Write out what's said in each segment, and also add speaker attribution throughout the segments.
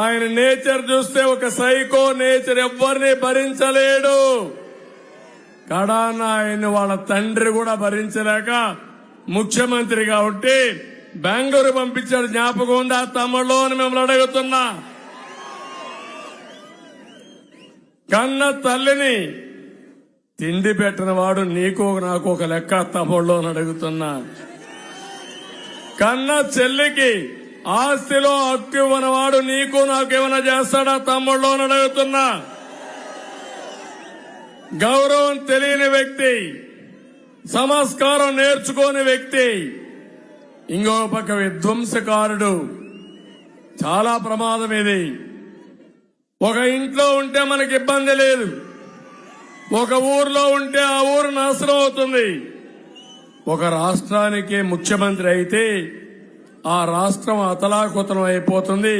Speaker 1: ఆయన నేచర్ చూస్తే ఒక సైకో నేచర్, ఎవ్వరిని భరించలేడు. కడాన ఆయన వాళ్ళ తండ్రి కూడా భరించలేక ముఖ్యమంత్రిగా ఉంటే బెంగళూరు పంపించాడు. జ్ఞాపకం ఉందా తమ్ముళ్ళు అని మిమ్మల్ని అడుగుతున్నా. కన్న తల్లిని తిండి పెట్టిన వాడు నీకు నాకు ఒక లెక్క తమ్ముళ్ళు అని అడుగుతున్నా. కన్న చెల్లికి ఆస్తిలో హక్కు ఇవ్వనవాడు నీకు నాకేమైనా చేస్తాడా తమ్ముళ్ళు అని అడుగుతున్నా. గౌరవం తెలియని వ్యక్తి, సంస్కారం నేర్చుకోని వ్యక్తి, ఇంకో పక్క విధ్వంసకారుడు. చాలా ప్రమాదం ఇది. ఒక ఇంట్లో ఉంటే మనకి ఇబ్బంది లేదు, ఒక ఊర్లో ఉంటే ఆ ఊరు నాశనం అవుతుంది. ఒక రాష్ట్రానికి ముఖ్యమంత్రి అయితే ఆ రాష్ట్రం అతలాకుతలం అయిపోతుంది.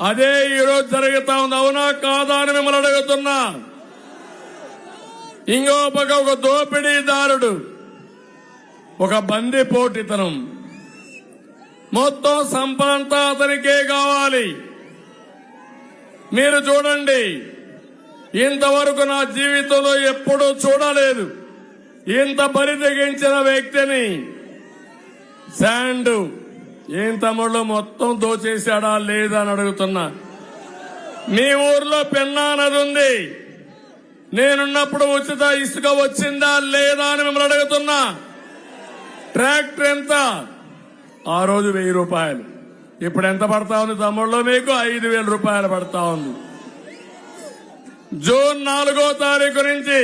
Speaker 1: అదే ఈరోజు జరుగుతా ఉంది. అవునా కాదా అని మిమ్మల్ని అడుగుతున్నా. ఇంకో పక్క ఒక దోపిడీదారుడు, ఒక బందిపోటుతనం, మొత్తం సంపదంతా అతనికే కావాలి. మీరు చూడండి, ఇంతవరకు నా జీవితంలో ఎప్పుడూ చూడలేదు ఇంత బరి తెగించిన వ్యక్తిని. శాండ్ ఏం తమ్ముళ్ళు మొత్తం దోచేశాడా లేదా అని అడుగుతున్నా. మీ ఊర్లో పెన్నా నది ఉంది, నేనున్నప్పుడు ఉచిత ఇసుక వచ్చిందా లేదా అని మిమ్మల్ని అడుగుతున్నా. ట్రాక్టర్ ఎంత? ఆ రోజు 1000 రూపాయలు. ఇప్పుడు ఎంత పడతా ఉంది తమ్ముళ్ళు? మీకు 5000 రూపాయలు పడతా ఉంది. జూన్ 4వ తారీఖు నుంచి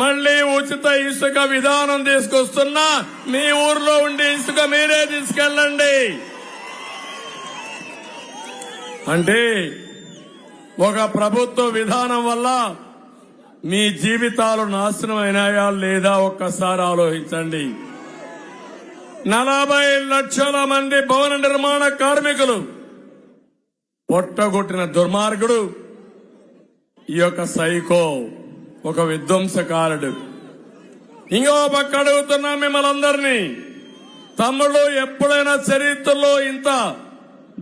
Speaker 1: మళ్లీ ఉచిత ఇసుక విధానం తీసుకొస్తున్నా. మీ ఊర్లో ఉండే ఇసుక మీరే తీసుకెళ్ళండి. అంటే ఒక ప్రభుత్వ విధానం వల్ల మీ జీవితాలు నాశనం అయినాయా లేదా ఒక్కసారి ఆలోచించండి. 40 లక్షల మంది భవన నిర్మాణ కార్మికులు పొట్టగొట్టిన దుర్మార్గుడు ఈ యొక్క సైకో, ఒక విధ్వంసకారుడు. ఇంకో పక్క అడుగుతున్నా మిమ్మల్ని అందరినీ, తమ్ముళ్ళు ఎప్పుడైనా చరిత్రలో ఇంత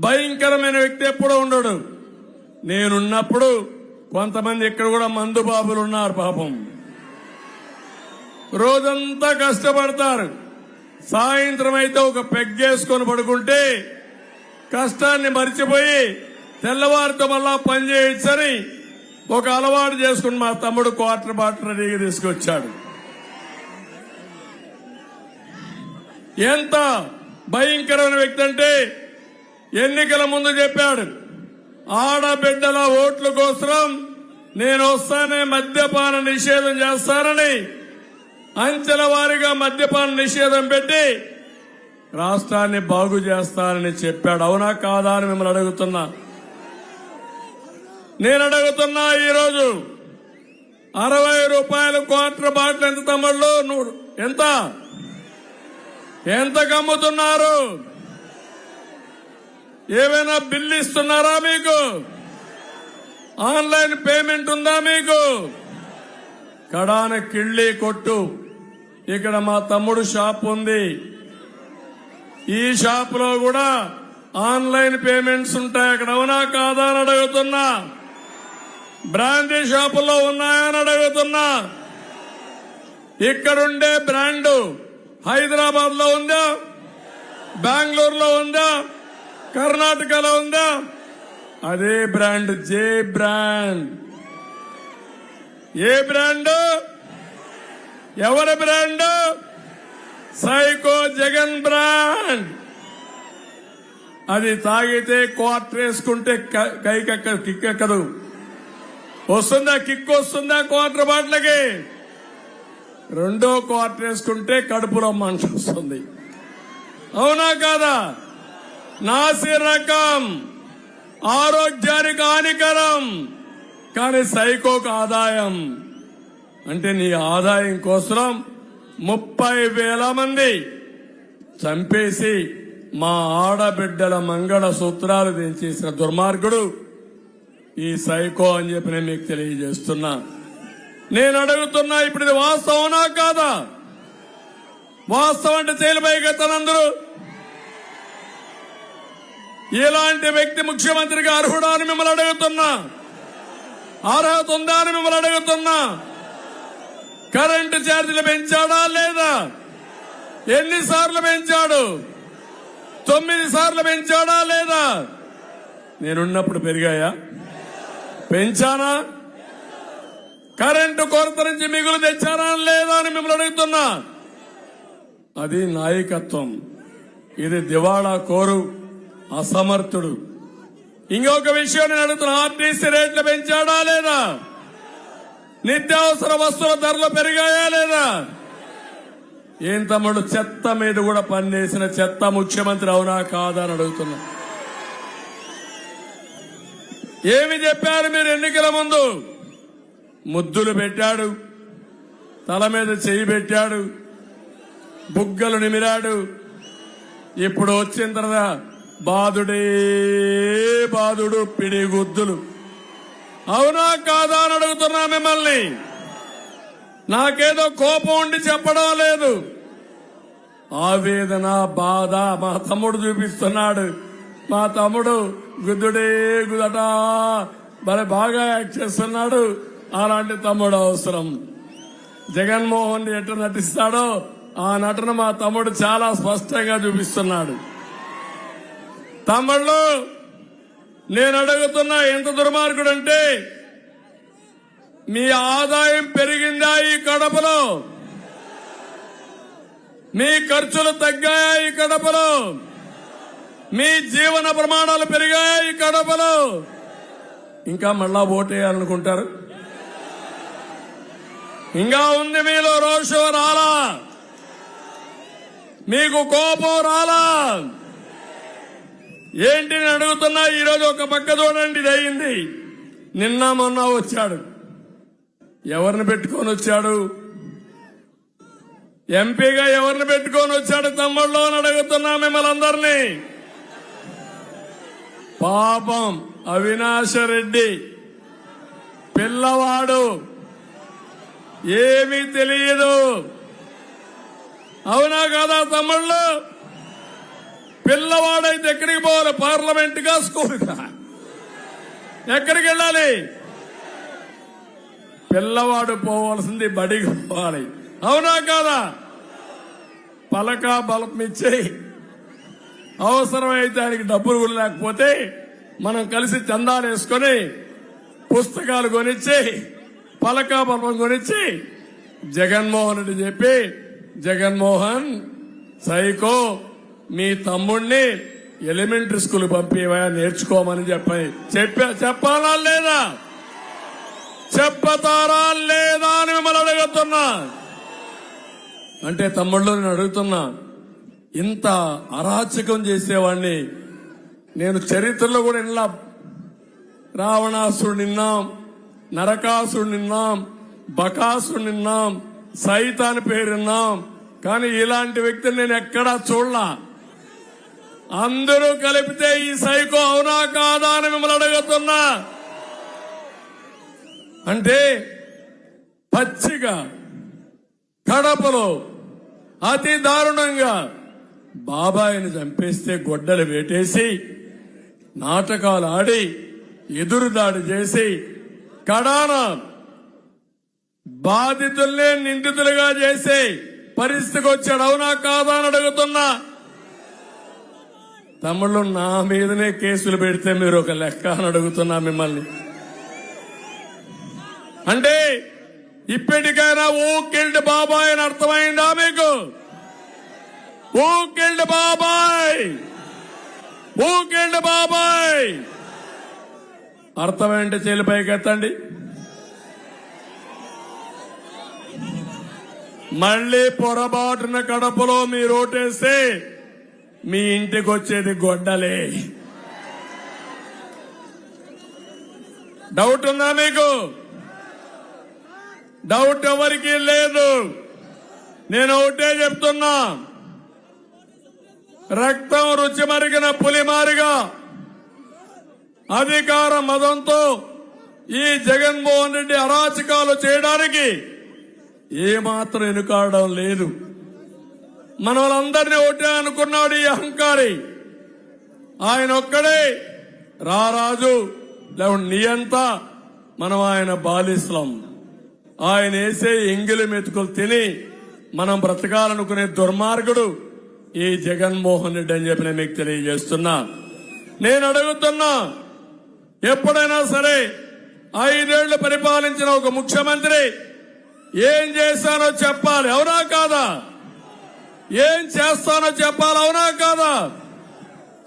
Speaker 1: భయంకరమైన వ్యక్తి ఎప్పుడూ ఉండడు. నేనున్నప్పుడు కొంతమంది ఇక్కడ కూడా మందు బాబులు ఉన్నారు. పాపం రోజంతా కష్టపడతారు. సాయంత్రం అయితే ఒక పెగ్గేసుకొని పడుకుంటే కష్టాన్ని మర్చిపోయి తెల్లవారితో మళ్ళా పని చేయొచ్చని ఒక అలవాటు చేసుకుని మా తమ్ముడు క్వార్టర్ బాటిల్ రెడీగా తీసుకొచ్చాడు. ఎంత భయంకరమైన వ్యక్తి అంటే ఎన్నికల ముందు చెప్పాడు, ఆడబిడ్డల ఓట్ల కోసం నేను వస్తానే మద్యపాన నిషేధం చేస్తానని అంచెల వారీగా మద్యపాన నిషేధం పెట్టి రాష్ట్రాన్ని బాగు చేస్తానని చెప్పాడు. అవునా కాదా అని మిమ్మల్ని అడుగుతున్నా. నేను అడుగుతున్నా, ఈరోజు 60 రూపాయలు క్వార్టర్ బాటిల్ ఎంత తమ్ముళ్ళు? ఎంత ఎంతకు అమ్ముతున్నారు? ఏమైనా బిల్లు ఇస్తున్నారా మీకు? ఆన్లైన్ పేమెంట్ ఉందా మీకు? కడాన కిళ్ళి కొట్టు. ఇక్కడ మా తమ్ముడు షాప్ ఉంది. ఈ షాప్ లో కూడా ఆన్లైన్ పేమెంట్స్ ఉంటాయి అక్కడ. అవునా కాదా అని అడుగుతున్నా. బ్రాండీ షాపుల్లో ఉన్నాయని అడుగుతున్నా. ఇక్కడుండే బ్రాండు హైదరాబాద్ లో ఉందా, బెంగళూరులో ఉందా, కర్ణాటకలో ఉందా? అదే బ్రాండ్ జే బ్రాండ్. ఏ బ్రాండ్? ఎవరి బ్రాండ్? Psycho Jagan brand. అది తాగితే క్వార్టర్ వేసుకుంటే కిక్కెక్కదు. వస్తుందా కిక్? వస్తుందా క్వార్టర్ బాటిల్కి? రెండో క్వార్టర్ వేసుకుంటే కడుపులో మంట వస్తుంది. అవునా కాదా? నాసి రకం, ఆరోగ్యానికి హానికరం. కానీ సైకోకు ఆదాయం. అంటే నీ ఆదాయం కోసం 30,000 మంది చంపేసి మా ఆడబిడ్డల మంగళ సూత్రాలు తెంచేసిన దుర్మార్గుడు ఈ సైకో అని చెప్పి నేను మీకు తెలియజేస్తున్నా. నేను అడుగుతున్నా, ఇప్పుడు ఇది వాస్తవనా కాదా? వాస్తవం అంటే తేలిపోయి అందరూ ఇలాంటి వ్యక్తి ముఖ్యమంత్రిగా అర్హుడా అని మిమ్మల్ని అడుగుతున్నా. అర్హత ఉందా అని మిమ్మల్ని అడుగుతున్నా. కరెంటు ఛార్జీలు పెంచాడా లేదా? ఎన్నిసార్లు పెంచాడు? 9 సార్లు పెంచాడా లేదా? నేనున్నప్పుడు పెరిగాయా? పెంచానా? కరెంటు కొరత నుంచి మిగులు తెచ్చానా లేదా అని మిమ్మల్ని అడుగుతున్నా. అది నాయకత్వం. ఇది దివాళా కోరు, అసమర్థుడు. ఇంకొక విషయం నేను అడుగుతున్నా, ఆర్టీసీ రేట్లు పెంచాడా లేదా? నిత్యావసర వస్తువుల ధరలు పెరిగాయా లేదా? ఏం తమ్ముడు, చెత్త మీద కూడా పనిచేసిన చెత్త ముఖ్యమంత్రి అవునా కాదా అని అడుగుతున్నా. ఏమి చెప్పారు మీరు ఎన్నికల ముందు? ముద్దులు పెట్టాడు, తల మీద చెయ్యి పెట్టాడు, బుగ్గలు నిమిరాడు. ఇప్పుడు వచ్చిన తర్వాత బాధుడే బాధుడు, పిడిగుద్దులు. అవునా కాదా అని అడుగుతున్నా మిమ్మల్ని. నాకేదో కోపం ఉండి చెప్పడం లేదు, ఆవేదన బాధ మా తమ్ముడు చూపిస్తున్నాడు. మా తమ్ముడు గుద్దుడే గుదట మరి బాగా యాక్ట్ చేస్తున్నాడు. అలాంటి తమ్ముడు అవసరం. జగన్మోహన్ రెడ్డి ఎట్లా నటిస్తాడో ఆ నటన మా తమ్ముడు చాలా స్పష్టంగా చూపిస్తున్నాడు. తమ్ముళ్ళు, నేను అడుగుతున్నా, ఎంత దుర్మార్గుడు అంటే, మీ ఆదాయం పెరిగిందా ఈ కడపలో? మీ ఖర్చులు తగ్గాయా ఈ కడపలో? మీ జీవన ప్రమాణాలు పెరిగాయా ఈ కడపలో? ఇంకా మళ్ళా ఓటేయాలనుకుంటారు? ఇంకా ఉంది మీలో రోషం రాలా? మీకు కోపం రాలా? ఏంటి నేను అడుగుతున్నా. ఈరోజు ఒక పక్క చూడండి, ఇది అయింది. నిన్న మొన్న వచ్చాడు. ఎవరిని పెట్టుకొని వచ్చాడు? ఎంపీగా ఎవరిని పెట్టుకొని వచ్చాడు తమ్ముళ్ళు అని అడుగుతున్నా మిమ్మల్ని అందరినీ. పాపం అవినాష్ రెడ్డి పిల్లవాడు, ఏమీ తెలియదు. అవునా కాదా తమ్ముళ్ళు? పిల్లవాడైతే ఎక్కడికి పోవాలి? పార్లమెంట్ గా, స్కూల్ గా? ఎక్కడికి వెళ్ళాలి? పిల్లవాడు పోవాల్సింది బడికి పోవాలి. అవునా కాదా? పలక బలం ఇచ్చి, అవసరమైతే ఆయనకి డబ్బులు లేకపోతే మనం కలిసి చందాలు వేసుకొని పుస్తకాలు కొనిచ్చి, పలక బలం కొనిచ్చి, జగన్మోహన్ రెడ్డి చెప్పి, జగన్మోహన్ సైకో, మీ తమ్ముడిని ఎలిమెంటరీ స్కూల్ పంపివా, నేర్చుకోమని చెప్పాలా లేదా? చెప్పతారా లేదా అని మిమ్మల్ని అడుగుతున్నా. అంటే తమ్ముళ్ళు, నేను అడుగుతున్నా, ఇంత అరాచకం చేసేవాడిని నేను చరిత్రలో కూడా ఇలా రావణాసుడు నిన్నాం, నరకాసుడు నిన్నాం, బకాసుడు నిన్నాం, సైతాన్ పేరున్నాం. కానీ ఇలాంటి వ్యక్తిని నేను ఎక్కడా చూడలా. అందరూ కలిపితే ఈ సైకో అవునా కాదా అని మిమ్మల్ని అడుగుతున్నా. అంటే పచ్చిగా కడపలో అతి దారుణంగా బాబాయిని చంపేస్తే గొడ్డలు వేటేసి, నాటకాలు ఆడి, ఎదురుదాడి చేసి, కడాన బాధితుల్నే నిందితులుగా చేసే పరిస్థితికి వచ్చాడు. అవునా కాదా అని అడుగుతున్నా. తమ్ముళ్ళు, నా మీదనే కేసులు పెడితే మీరు ఒక లెక్క అని అడుగుతున్నా మిమ్మల్ని. అంటే ఇప్పటికైనా ఊ కిల్డ్ బాబాయ్ అని అర్థమైందా మీకు? ఊ కిల్డ్ బాబాయ్, ఊ కిల్డ్ బాబాయ్ అర్థమైంటే చేలిపైకి ఎత్తండి. మళ్లీ పొరపాటున కడపలో మీరు ఓటేస్తే మీ ఇంటికి వచ్చేది గొడ్డలే. డౌట్ ఉందా మీకు? డౌట్ ఎవరికీ లేదు. నేను ఒకటే చెప్తున్నా, రక్తం రుచి మరిగిన పులిమారిగా అధికార మదంతో ఈ జగన్మోహన్ రెడ్డి అరాచకాలు చేయడానికి ఏమాత్రం వెనుకాడడం లేదు. మన వాళ్ళందరినీ ఒకటే అనుకున్నాడు ఈ అహంకారి. ఆయన ఒక్కడే రారాజు లేకుంటే నియంత, మనం ఆయన బాలిస్లం. ఆయన వేసే ఎంగిలి మెతుకులు తిని మనం బ్రతకాలనుకునే దుర్మార్గుడు ఈ జగన్మోహన్ రెడ్డి అని చెప్పి నేను మీకు తెలియజేస్తున్నా. నేను అడుగుతున్నా, ఎప్పుడైనా సరే 5 ఏళ్లు పరిపాలించిన ఒక ముఖ్యమంత్రి ఏం చేశానో చెప్పాలి, అవునా కాదా? ఏం చేస్తానో చెప్పాలి, అవునా కాదా?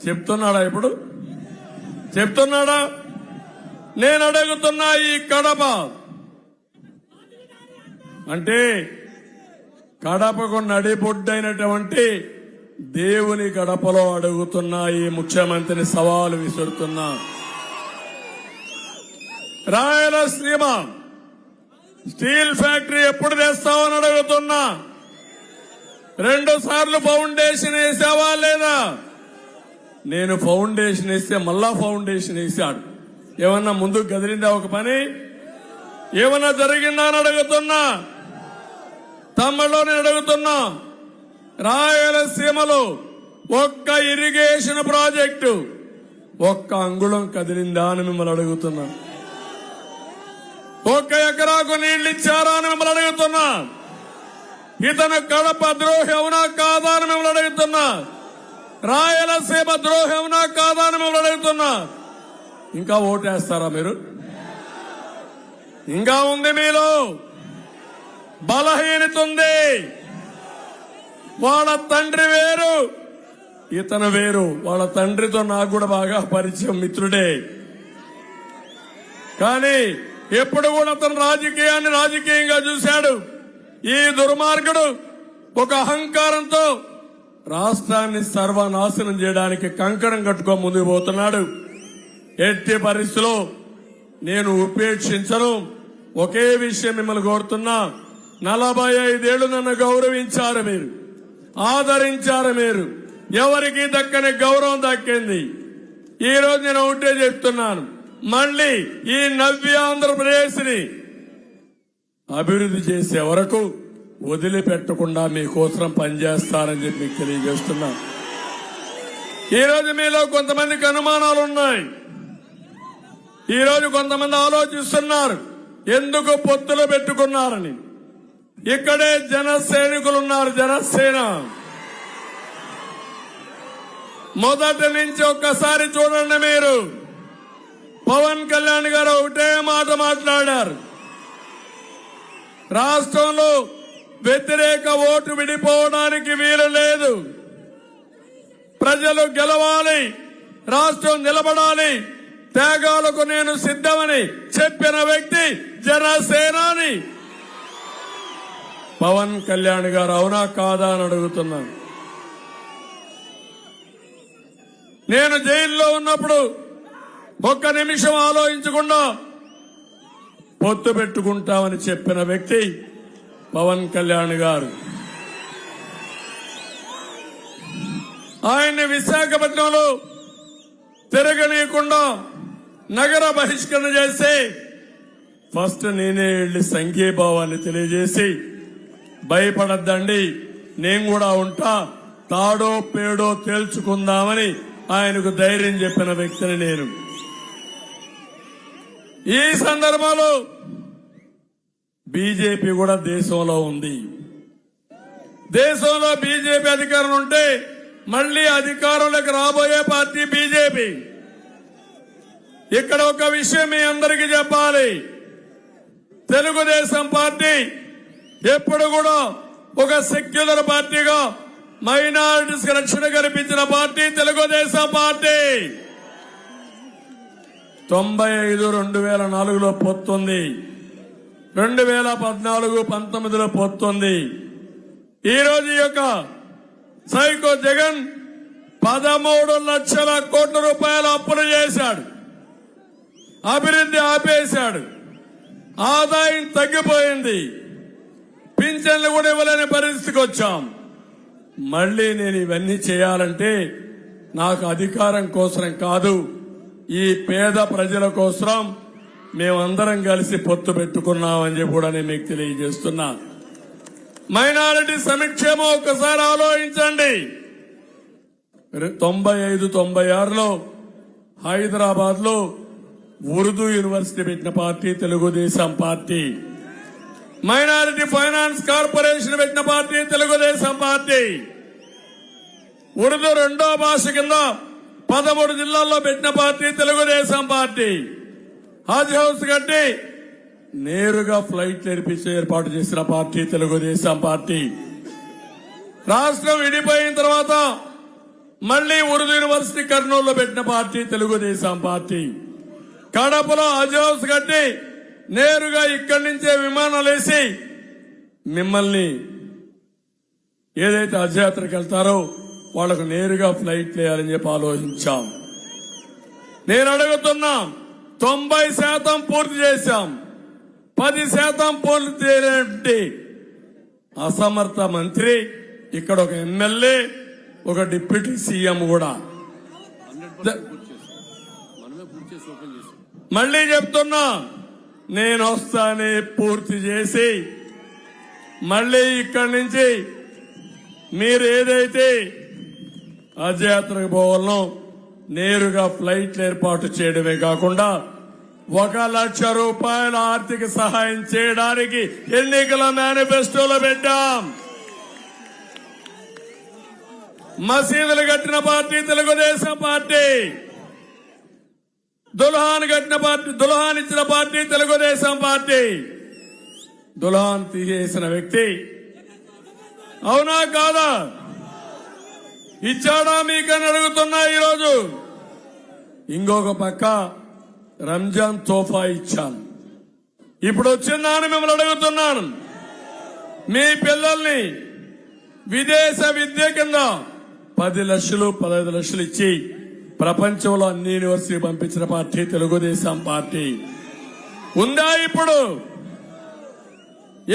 Speaker 1: చెప్తున్నాడా? ఇప్పుడు చెప్తున్నాడా? నేను అడుగుతున్నా, ఈ కడప అంటే కడపకు నడిబొడ్డైనటువంటి దేవుని గడపలో అడుగుతున్నా, ఈ ముఖ్యమంత్రిని సవాలు విసురుతున్నా. రాయలసీమ స్టీల్ ఫ్యాక్టరీ ఎప్పుడు తెస్తామని అడుగుతున్నా. 2 సార్లు ఫౌండేషన్ వేసావా లేదా? నేను ఫౌండేషన్ వేస్తే మళ్ళా ఫౌండేషన్ వేశాడు. ఏమన్నా ముందుకు కదిలిందా ఒక పని? ఏమన్నా జరిగిందా అని అడుగుతున్నా. తమ్ముళ్ళు నేను అడుగుతున్నా, రాయలసీమలో ఒక్క ఇరిగేషన్ ప్రాజెక్టు ఒక్క అంగుళం కదిలిందా అని మిమ్మల్ని అడుగుతున్నా. 1 ఎకరాకు నీళ్లు ఇచ్చారా అని మిమ్మల్ని అడుగుతున్నా. ఇతను కడప ద్రోహి అవునా కాదా అని మిమ్మల్ని అడుగుతున్నా. రాయలసీమ ద్రోహి అవునా కాదా అని మిమ్మల్ని అడుగుతున్నా. ఇంకా ఓటేస్తారా మీరు? ఇంకా ఉంది మీలో బలహీనత ఉంది. వాళ్ళ తండ్రి వేరు, ఇతను వేరు. వాళ్ళ తండ్రితో నాకు కూడా బాగా పరిచయం, మిత్రుడే. కానీ ఎప్పుడు కూడా అతను రాజకీయాన్ని రాజకీయంగా చూశాడు. ఈ దుర్మార్గుడు ఒక అహంకారంతో రాష్ట్రాన్ని సర్వనాశనం చేయడానికి కంకణం కట్టుకో ముందుకు పోతున్నాడు. ఎట్టి పరిస్థితిలో నేను ఉపేక్షించను. ఒకే విషయం మిమ్మల్ని కోరుతున్నా, 45 ఏళ్లు నన్ను గౌరవించారు మీరు, ఆదరించారు మీరు. ఎవరికి దక్కని గౌరవం దక్కింది. ఈ రోజు నేను ఒకటే చెప్తున్నాను, మళ్ళీ ఈ నవ్య ఆంధ్రప్రదేశ్ ని అభివృద్ధి చేసే వరకు వదిలిపెట్టకుండా మీకోసం పనిచేస్తానని చెప్పి మీకు తెలియజేస్తున్నా. ఈ రోజు మీలో కొంతమందికి అనుమానాలు ఉన్నాయి. ఈ రోజు కొంతమంది ఆలోచిస్తున్నారు ఎందుకు పొత్తులు పెట్టుకున్నారని. ఇక్కడే జన సైనికులున్నారు, జనసేన. మొదటి నుంచి ఒక్కసారి చూడండి మీరు. పవన్ కళ్యాణ్ గారు ఒకటే మాట మాట్లాడారు, రాష్ట్రంలో వ్యతిరేక ఓటు విడిపోవడానికి వీలు లేదు, ప్రజలు గెలవాలి, రాష్ట్రం నిలబడాలి, త్యాగాలకు నేను సిద్ధమని చెప్పిన వ్యక్తి జనసేనాని పవన్ కళ్యాణ్ గారు. అవునా కాదా అని అడుగుతున్నాను. నేను జైల్లో ఉన్నప్పుడు ఒక్క నిమిషం ఆలోచించకుండా పొత్తు పెట్టుకుంటామని చెప్పిన వ్యక్తి పవన్ కళ్యాణ్ గారు. ఆయన్ని విశాఖపట్నంలో తిరగనీయకుండా నగర బహిష్కరణ చేసి ఫస్ట్ నేనే వెళ్లి సంఘీభావాన్ని తెలియజేసి, భయపడద్దండి నేను కూడా ఉంటా, తాడో పేడో తేల్చుకుందామని ఆయనకు ధైర్యం చెప్పిన వ్యక్తిని నేను. ఈ సందర్భంలో బీజేపీ కూడా దేశంలో ఉంది. దేశంలో బీజేపీ అధికారం ఉంటే మళ్లీ అధికారంలోకి రాబోయే పార్టీ బీజేపీ. ఇక్కడ ఒక విషయం మీ అందరికీ చెప్పాలి, తెలుగుదేశం పార్టీ ఎప్పుడు కూడా ఒక సెక్యులర్ పార్టీగా మైనారిటీస్ కి రక్షణ కల్పించిన పార్టీ తెలుగుదేశం పార్టీ. 95 2004లో పొత్తుంది, 2014 19లో పొత్తుంది. ఈ రోజు ఈ యొక్క సైకో జగన్ 13 లక్షల కోట్ల రూపాయల అప్పులు చేశాడు, అభివృద్ధి ఆపేశాడు, ఆదాయం తగ్గిపోయింది, పింఛన్లు కూడా ఇవ్వలేని పరిస్థితికి వచ్చాం. మళ్లీ నేను ఇవన్నీ చేయాలంటే నాకు అధికారం కోసం కాదు, ఈ పేద ప్రజల కోసం మేమందరం కలిసి పొత్తు పెట్టుకున్నామని చెప్పి కూడా నేను మీకు తెలియజేస్తున్నా. మైనారిటీ సంక్షేమం ఒక్కసారి ఆలోచించండి. 95-96లో హైదరాబాద్ లో ఉర్దూ యూనివర్సిటీ పెట్టిన party Telugu Desam party. Minority finance corporation పెట్టిన పార్టీ తెలుగుదేశం పార్టీ. ఉర్దూ రెండో భాష కింద 13 జిల్లాల్లో పెట్టిన పార్టీ తెలుగుదేశం పార్టీ. హజ్ హౌస్ కట్టి నేరుగా ఫ్లైట్ నేర్పించే ఏర్పాటు చేసిన పార్టీ తెలుగుదేశం పార్టీ. రాష్ట్రం విడిపోయిన తర్వాత మళ్లీ ఉర్దూ యూనివర్సిటీ కర్నూలులో పెట్టిన పార్టీ తెలుగుదేశం పార్టీ. కడపలో హజ్ హౌస్ కట్టి నేరుగా ఇక్కడి నుంచే విమానాలు వేసి మిమ్మల్ని ఏదైతే హజ్ యాత్రకు వెళ్తారో వాళ్లకు నేరుగా ఫ్లైట్ వేయాలని చెప్పి ఆలోచించాం. నేను అడుగుతున్నా, 90% పూర్తి చేశాం. 10% పూర్తి చేయలేంటి అసమర్థ మంత్రి, ఇక్కడ ఒక ఎమ్మెల్యే, ఒక డిప్యూటీ సీఎం కూడా. మళ్లీ చెప్తున్నా, నేను వస్తానే పూర్తి చేసి మళ్లీ ఇక్కడి నుంచి మీరు ఏదైతే హజ్ యాత్రకు పోవాలనో నేరుగా ఫ్లైట్లు ఏర్పాటు చేయడమే కాకుండా 1 లక్ష రూపాయల ఆర్థిక సహాయం చేయడానికి ఎన్నికల మేనిఫెస్టోలో పెట్టాం. మసీదులు కట్టిన పార్టీ తెలుగుదేశం పార్టీ. దుల్హాన్ కట్టిన పార్టీ, దుల్హాన్ ఇచ్చిన పార్టీ తెలుగుదేశం పార్టీ. దుల్హాన్ తీసేసిన వ్యక్తి అవునా కాదా? ఇచ్చాడా మీకని అడుగుతున్నా ఈరోజు. ఇంకొక పక్క రంజాన్ తోఫా ఇచ్చాను. ఇప్పుడు వచ్చిందని మిమ్మల్ని అడుగుతున్నాను, మీ పిల్లల్ని విదేశ విద్య కింద 10 లక్షలు 15 లక్షలు ఇచ్చి ప్రపంచంలో అన్ని యూనివర్సిటీ పంపించిన పార్టీ తెలుగుదేశం పార్టీ. ఉందా ఇప్పుడు?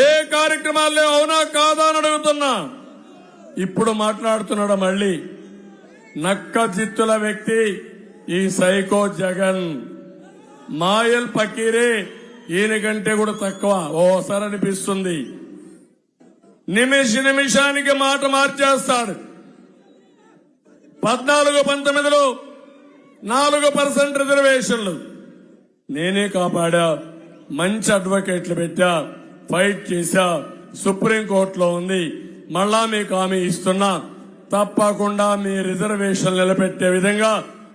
Speaker 1: ఏ కార్యక్రమాల్లో అవునా కాదా అని అడుగుతున్నా. ఇప్పుడు మాట్లాడుతున్నాడు మళ్ళీ నక్క జిత్తుల వ్యక్తి ఈ సైకో జగన్. మాయల్ పకీరే ఈయన కంటే కూడా తక్కువ ఓసారి అనిపిస్తుంది. నిమిషానికి మాట మార్చేస్తాడు. 14-19లో 4% రిజర్వేషన్లు నేనే కాపాడా, మంచి అడ్వకేట్లు పెట్టా, ఫైట్ చేశా, సుప్రీంకోర్టులో ఉంది. మళ్ళా మీకు హామీ ఇస్తున్నా, తప్పకుండా మీ రిజర్వేషన్ నిలబెట్టే విధంగా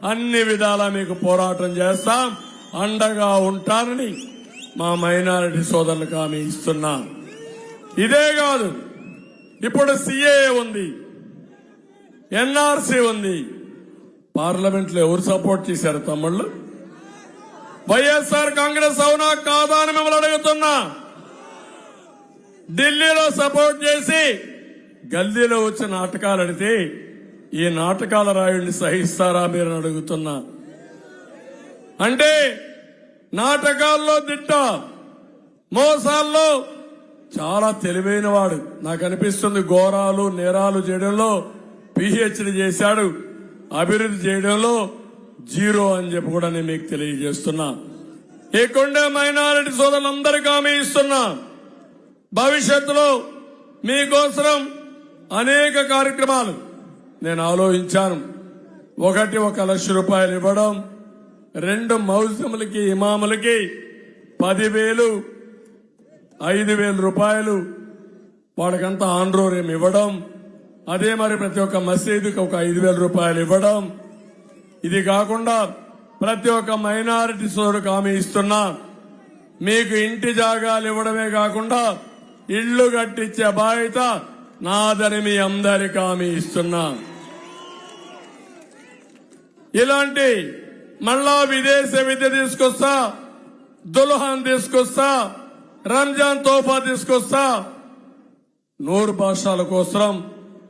Speaker 1: అన్ని విధాలా మీకు పోరాటం చేస్తాం, అండగా ఉంటానని మా మైనారిటీ సోదరులకు హామీ ఇస్తున్నా. ఇదే కాదు, ఇప్పుడు సిఏఏ ఉంది, ఎన్ఆర్సీ ఉంది. పార్లమెంట్ లో ఎవరు సపోర్ట్ చేశారు తమ్ముళ్ళు? వైఎస్ఆర్ కాంగ్రెస్ అవునా కాదా అని మిమ్మల్ని అడుగుతున్నా. ఢిల్లీలో సపోర్ట్ చేసి గల్లీలో వచ్చి నాటకాలు అడితే ఈ నాటకాల రాయుడిని సహిస్తారా మీరు అడుగుతున్నా. అంటే నాటకాల్లో దిట్ట, మోసాల్లో చాలా తెలివైన వాడు నాకు అనిపిస్తుంది. ఘోరాలు నేరాలు చేయడంలో పిహెచ్డి చేశాడు, అభివృద్ధి చేయడంలో 0 అని చెప్పి కూడా నేను మీకు తెలియజేస్తున్నా. ఇక్కడే మైనారిటీ సోదరులందరికీ హామీ ఇస్తున్నా, భవిష్యత్తులో మీకోసం అనేక కార్యక్రమాలు నేను ఆలోచించాను. 1 లక్ష రూపాయలు ఇవ్వడం, 2 మౌజములకి ఇమాములకి 10,000 5,000 రూపాయలు వాడికంతా ఆన్రోరేం ఇవ్వడం, అదే మరి ప్రతి ఒక్క మసీదుకి ఒక 5,000 రూపాయలు ఇవ్వడం. ఇది కాకుండా ప్రతి ఒక్క మైనారిటీ సోదరులకు హామీ ఇస్తున్నా, మీకు ఇంటి జాగాలు ఇవ్వడమే కాకుండా ఇళ్లు కట్టించే బాధ్యత నాదని మీ అందరికీ హామీ ఇస్తున్నా. ఇలాంటి మళ్ళా విదేశ విద్య తీసుకొస్తా, దుల్హాన్ తీసుకొస్తా, రంజాన్ తోఫా తీసుకొస్తా. 100 భాషల కోసం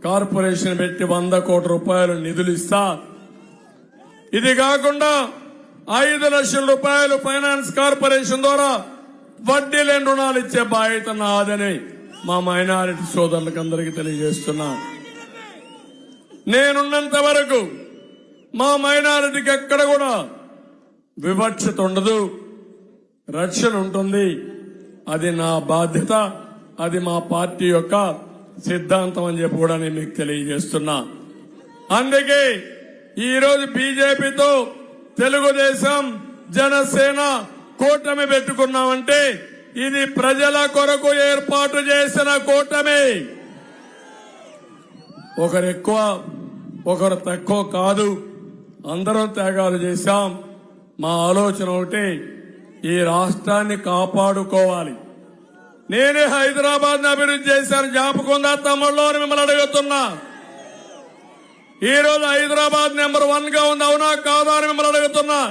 Speaker 1: కార్పొరేషన్ పెట్టి 100 కోట్ల రూపాయలు నిధులు ఇస్తా. ఇది కాకుండా 5 లక్షల రూపాయలు ఫైనాన్స్ కార్పొరేషన్ ద్వారా వడ్డీ లేని రుణాలు ఇచ్చే బాధ్యత నాదని మా మైనారిటీ సోదరులకు అందరికీ తెలియజేస్తున్నా. నేనున్నంత వరకు మా మైనారిటీకి ఎక్కడ కూడా వివక్షత ఉండదు, రక్షణ ఉంటుంది. అది నా బాధ్యత, అది మా పార్టీ యొక్క సిద్ధాంతం అని చెప్పి కూడా నేను మీకు తెలియజేస్తున్నా. అందుకే ఈరోజు బీజేపీతో తెలుగుదేశం జనసేన కూటమి పెట్టుకున్నామంటే ఇది ప్రజల కొరకు ఏర్పాటు చేసిన కూటమి. ఒకరు ఎక్కువ ఒకరు తక్కువ కాదు, అందరం త్యాగాలు చేశాం. మా ఆలోచన ఒకటి, ఈ రాష్ట్రాన్ని కాపాడుకోవాలి. నేనే హైదరాబాద్ ని అభివృద్ధి చేశాను, జ్ఞాపకం ఉందా తమ్ముళ్ళు అని మిమ్మల్ని అడుగుతున్నా. ఈ రోజు హైదరాబాద్ నెంబర్ 1 గా ఉంది, అవునా కాదా అని మిమ్మల్ని అడుగుతున్నా.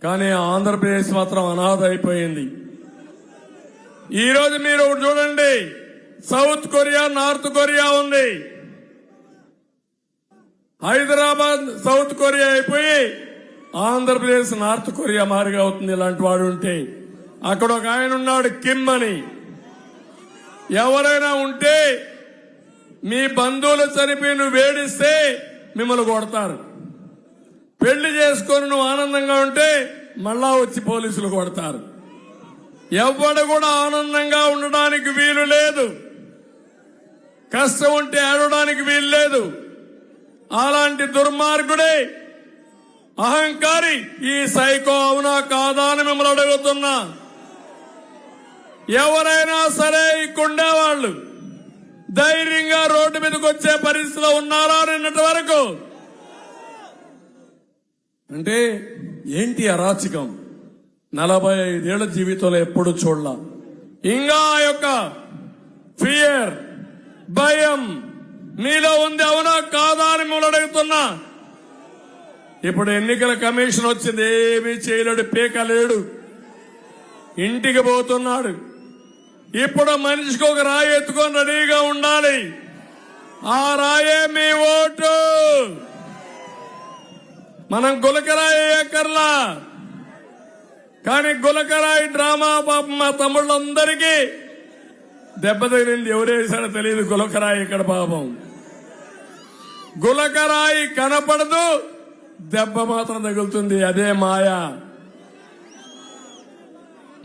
Speaker 1: కానీ ఆంధ్రప్రదేశ్ మాత్రం అనాథ అయిపోయింది. ఈ రోజు మీరు చూడండి, సౌత్ కొరియా నార్త్ కొరియా ఉంది. హైదరాబాద్ సౌత్ కొరియా అయిపోయి ఆంధ్రప్రదేశ్ నార్త్ కొరియా మారిగా అవుతుంది. ఇలాంటి వాడు ఉంటే అక్కడ ఒక ఆయన ఉన్నాడు కిమ్ అని. ఎవరైనా ఉంటే మీ బంధువులు చనిపోయి నువ్వు వేడిస్తే మిమ్మల్ని కొడతారు. పెళ్లి చేసుకొని నువ్వు ఆనందంగా ఉంటే మళ్ళా వచ్చి పోలీసులు కొడతారు. ఎవడు కూడా ఆనందంగా ఉండడానికి వీలు లేదు, కష్టం ఉంటే ఆడడానికి వీలు లేదు. అలాంటి దుర్మార్గుడే అహంకారి ఈ సైకో, అవునా కాదా అని మిమ్మల్ని అడుగుతున్నా. ఎవరైనా సరే ఇక్కడుండేవాళ్ళు ధైర్యంగా రోడ్డు మీదకి వచ్చే పరిస్థితిలో ఉన్నారా నిన్నటి వరకు? అంటే ఏంటి అరాచకం? 45 ఏళ్ల జీవితంలో ఎప్పుడు చూడలా. ఇంకా ఆ యొక్క ఫియర్, భయం మీలో ఉంది, అవునా కాదా అని మిమ్మల్ని అడుగుతున్నా. ఇప్పుడు ఎన్నికల కమిషన్ వచ్చింది, ఏమీ చేయలేడు, పీకలేడు, ఇంటికి పోతున్నాడు. ఇప్పుడు మనిషికి ఒక రాయి ఎత్తుకొని రెడీగా ఉండాలి. ఆ రాయే మీ ఓటు. మనం గులకరాయి ఎక్కర్లా, కానీ గులకరాయి డ్రామా పాపం మా తమ్ముళ్ళందరికీ దెబ్బ తగిలింది. ఎవరేసాడో తెలియదు గులకరాయి ఇక్కడ. పాపం గులకరాయి కనపడదు, దెబ్బ మాత్రం తగులుతుంది. అదే మాయా.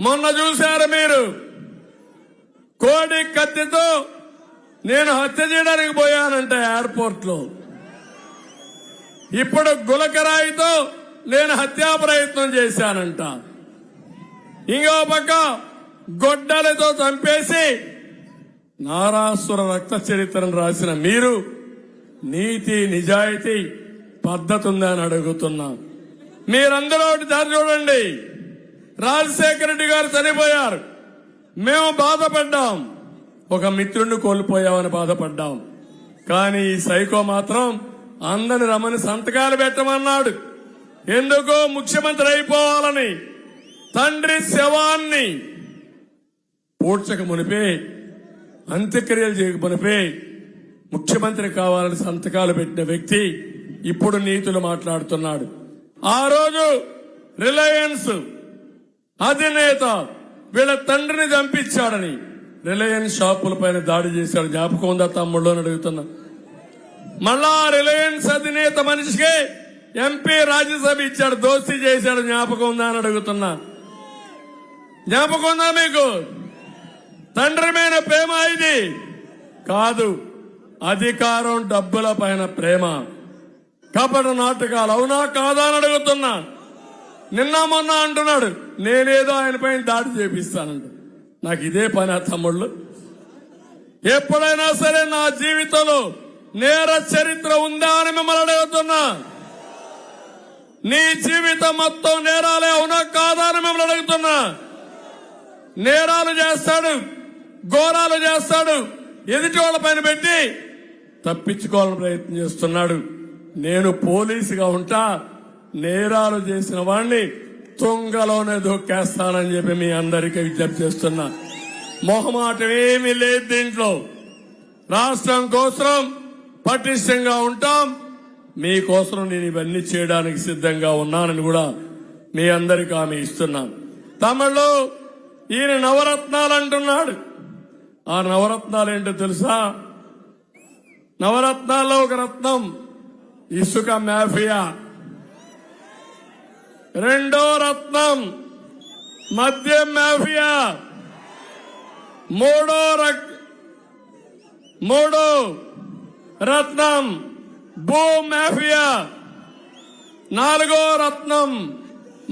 Speaker 1: మొన్న చూశారు మీరు, కోడి కత్తితో నేను హత్య చేయడానికి పోయానంట ఎయిర్పోర్ట్ లో. ఇప్పుడు గులకరాయితో నేను హత్యా ప్రయత్నం చేశానంట. ఇంకో పక్క గొడ్డలతో చంపేసి నారాసుర రక్త చరిత్రను రాసిన మీరు నీతి నిజాయితీ పద్ధతి ఉందని అడుగుతున్నా. మీరందరూ ఒకటి దారి చూడండి. రాజశేఖర రెడ్డి గారు చనిపోయారు, మేము బాధపడ్డాం. ఒక మిత్రుడిని కోల్పోయామని బాధపడ్డాం. కానీ ఈ సైకో మాత్రం అందరిని రమ్మని సంతకాలు పెట్టమన్నాడు. ఎందుకో ముఖ్యమంత్రి అయిపోవాలని. తండ్రి శవాన్ని పూడ్చక మునిపే, అంత్యక్రియలు చేయక మునిపే ముఖ్యమంత్రి కావాలని సంతకాలు పెట్టిన వ్యక్తి ఇప్పుడు నీతులు మాట్లాడుతున్నాడు. ఆ రోజు రిలయన్స్ అధినేత వీళ్ళ తండ్రిని చంపించాడని రిలయన్స్ షాపుల పైన దాడి చేశాడు. జ్ఞాపకం ఉందా తమ్ముళ్ళు అని అడుగుతున్నా. మళ్ళా రిలయన్స్ అధినేత మనిషికి ఎంపీ రాజ్యసభ ఇచ్చాడు, దోస్తీ చేశాడు. జ్ఞాపకం ఉందా అని అడుగుతున్నా. జ్ఞాపకం ఉందా మీకు? తండ్రి మీద ప్రేమ ఇది కాదు, అధికారం డబ్బుల పైన ప్రేమ. కపట నాటకాలు, అవునా కాదా అని అడుగుతున్నా. నిన్న మొన్న అంటున్నాడు నేనేదో ఆయన పైన దాడి చేపిస్తానంట. నాకు ఇదే పని తమ్ముళ్ళు. ఎప్పుడైనా సరే నా జీవితంలో నేర చరిత్ర ఉందా అని మిమ్మల్ని అడుగుతున్నా. నీ జీవితం మొత్తం నేరాలే, అవునా కాదా అని మిమ్మల్ని అడుగుతున్నా. నేరాలు చేస్తాడు, ఘోరాలు చేస్తాడు, ఎదుటి వాళ్ళ పైన పెట్టి తప్పించుకోవాలని ప్రయత్నం చేస్తున్నాడు. నేను పోలీసుగా ఉంటా, నేరాలు చేసిన వాడిని తుంగలోనే దొక్కేస్తానని చెప్పి మీ అందరికీ విజ్ఞప్తి చేస్తున్నా. మొహమాటం ఏమీ లేదు దీంట్లో. రాష్ట్రం కోసం పటిష్టంగా ఉంటాం. మీకోసం నేను ఇవన్నీ చేయడానికి సిద్ధంగా ఉన్నానని కూడా మీ అందరికీ హామీ ఇస్తున్నాను. తమిళలో ఈయన నవరత్నాలు అంటున్నాడు. ఆ నవరత్నాలు ఏంటో తెలుసా? నవరత్నాల్లో ఒక రత్నం ఇసుక మాఫియా, రెండో రత్నం మద్యం మాఫియా, మూడో రత్నం భూ మాఫియా, నాలుగో రత్నం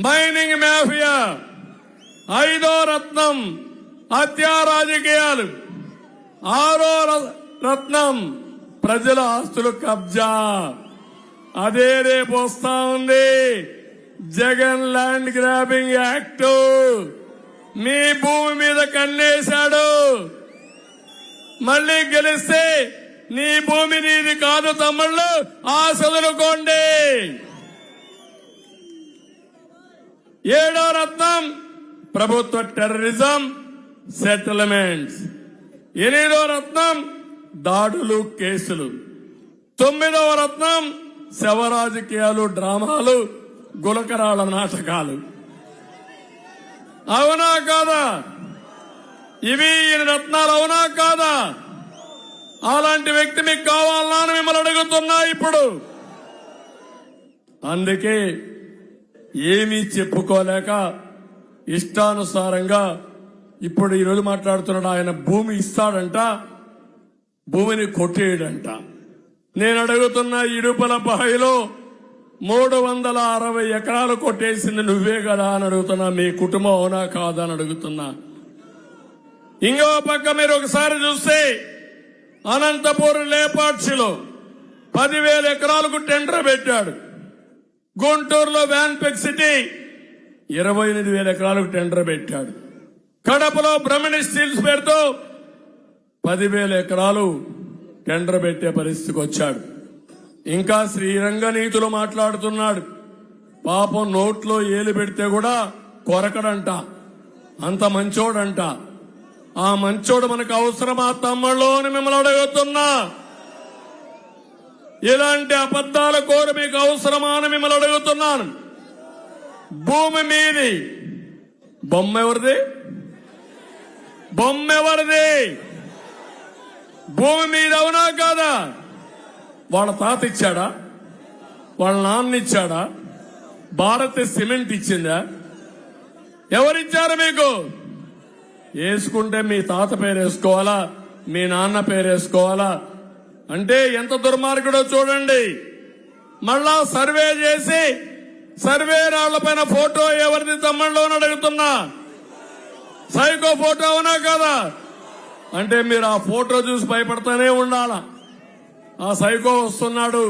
Speaker 1: మైనింగ్ మాఫియా, ఐదో రత్నం హత్యా రాజకీయాలు, ఆరో రత్నం ప్రజల ఆస్తులు కబ్జా. అదే రేపు వస్తా ఉంది జగన్ ల్యాండ్ గ్రాబింగ్ యాక్ట్. మీ భూమి మీద కన్నేశాడు. మళ్ళీ గెలిస్తే నీ భూమి నీది కాదు తమ్ముళ్ళు, ఆశదులుకోండి. ఏడో రత్నం ప్రభుత్వ టెర్రరిజం సెటిల్మెంట్స్. ఎనిమిదో రత్నం దాడులు కేసులు. తొమ్మిదవ రత్నం శవ రాజకీయాలు, డ్రామాలు, గులకరాళ్ల నాటకాలు. అవునా కాదా? ఇవి రత్నాలు అవునా కాదా? అలాంటి వ్యక్తి మీకు కావాలన్నా అని మిమ్మల్ని అడుగుతున్నా ఇప్పుడు. అందుకే ఏమీ చెప్పుకోలేక ఇష్టానుసారంగా ఇప్పుడు ఈరోజు మాట్లాడుతున్నాడు. ఆయన భూమి ఇస్తాడంట, భూమిని కొట్టేయడంట. నేను అడుగుతున్న ఇడుపల బాయిలో 360 ఎకరాలు కొట్టేసింది నువ్వే కదా అని అడుగుతున్నా. మీ కుటుంబం అవునా కాదా అని అడుగుతున్నా. ఇంకో పక్క మీరు ఒకసారి చూస్తే అనంతపూర్ లేపాక్షిలో 10,000 ఎకరాలకు టెండర్ పెట్టాడు. గుంటూరులో వ్యాన్పెక్ సిటీ 28,000 ఎకరాలకు టెండర్ పెట్టాడు. కడపలో బ్రహ్మణి స్టీల్స్ పేరుతో 10,000 ఎకరాలు టెండర్ పెట్టే పరిస్థితికి వచ్చాడు. ఇంకా శ్రీరంగ నీతులు మాట్లాడుతున్నాడు. పాపం నోట్లో ఏలు పెడితే కూడా కొరకడంట, అంత మంచోడంట. ఆ మంచోడు మనకు అవసరమా తమ్ముళ్ళు అని మిమ్మల్ని అడుగుతున్నా. ఇలాంటి అబద్దాల కోరు మీకు అవసరమా అని మిమ్మల్ని అడుగుతున్నాను. భూమి మీది, బొమ్మ ఎవరిది? బొమ్మ ఎవరిది? భూమి మీద అవునా కాదా? వాళ్ళ తాత ఇచ్చాడా? వాళ్ళ నాన్న ఇచ్చాడా? భారత్ సిమెంట్ ఇచ్చిందా? ఎవరిచ్చారు మీకు? వేసుకుంటే మీ తాత పేరు వేసుకోవాలా, మీ నాన్న పేరు వేసుకోవాలా? అంటే ఎంత దుర్మార్గుడో చూడండి. మళ్ళా సర్వే చేసి సర్వే రాళ్లపైన ఫోటో ఎవరిది తమ్ముళ్ళు అని అడుగుతున్నా. సైకో ఫోటో అవునా కదా? అంటే మీరు ఆ ఫోటో చూసి భయపడతానే ఉండాలా. ఆ సైకో వస్తున్నాడు,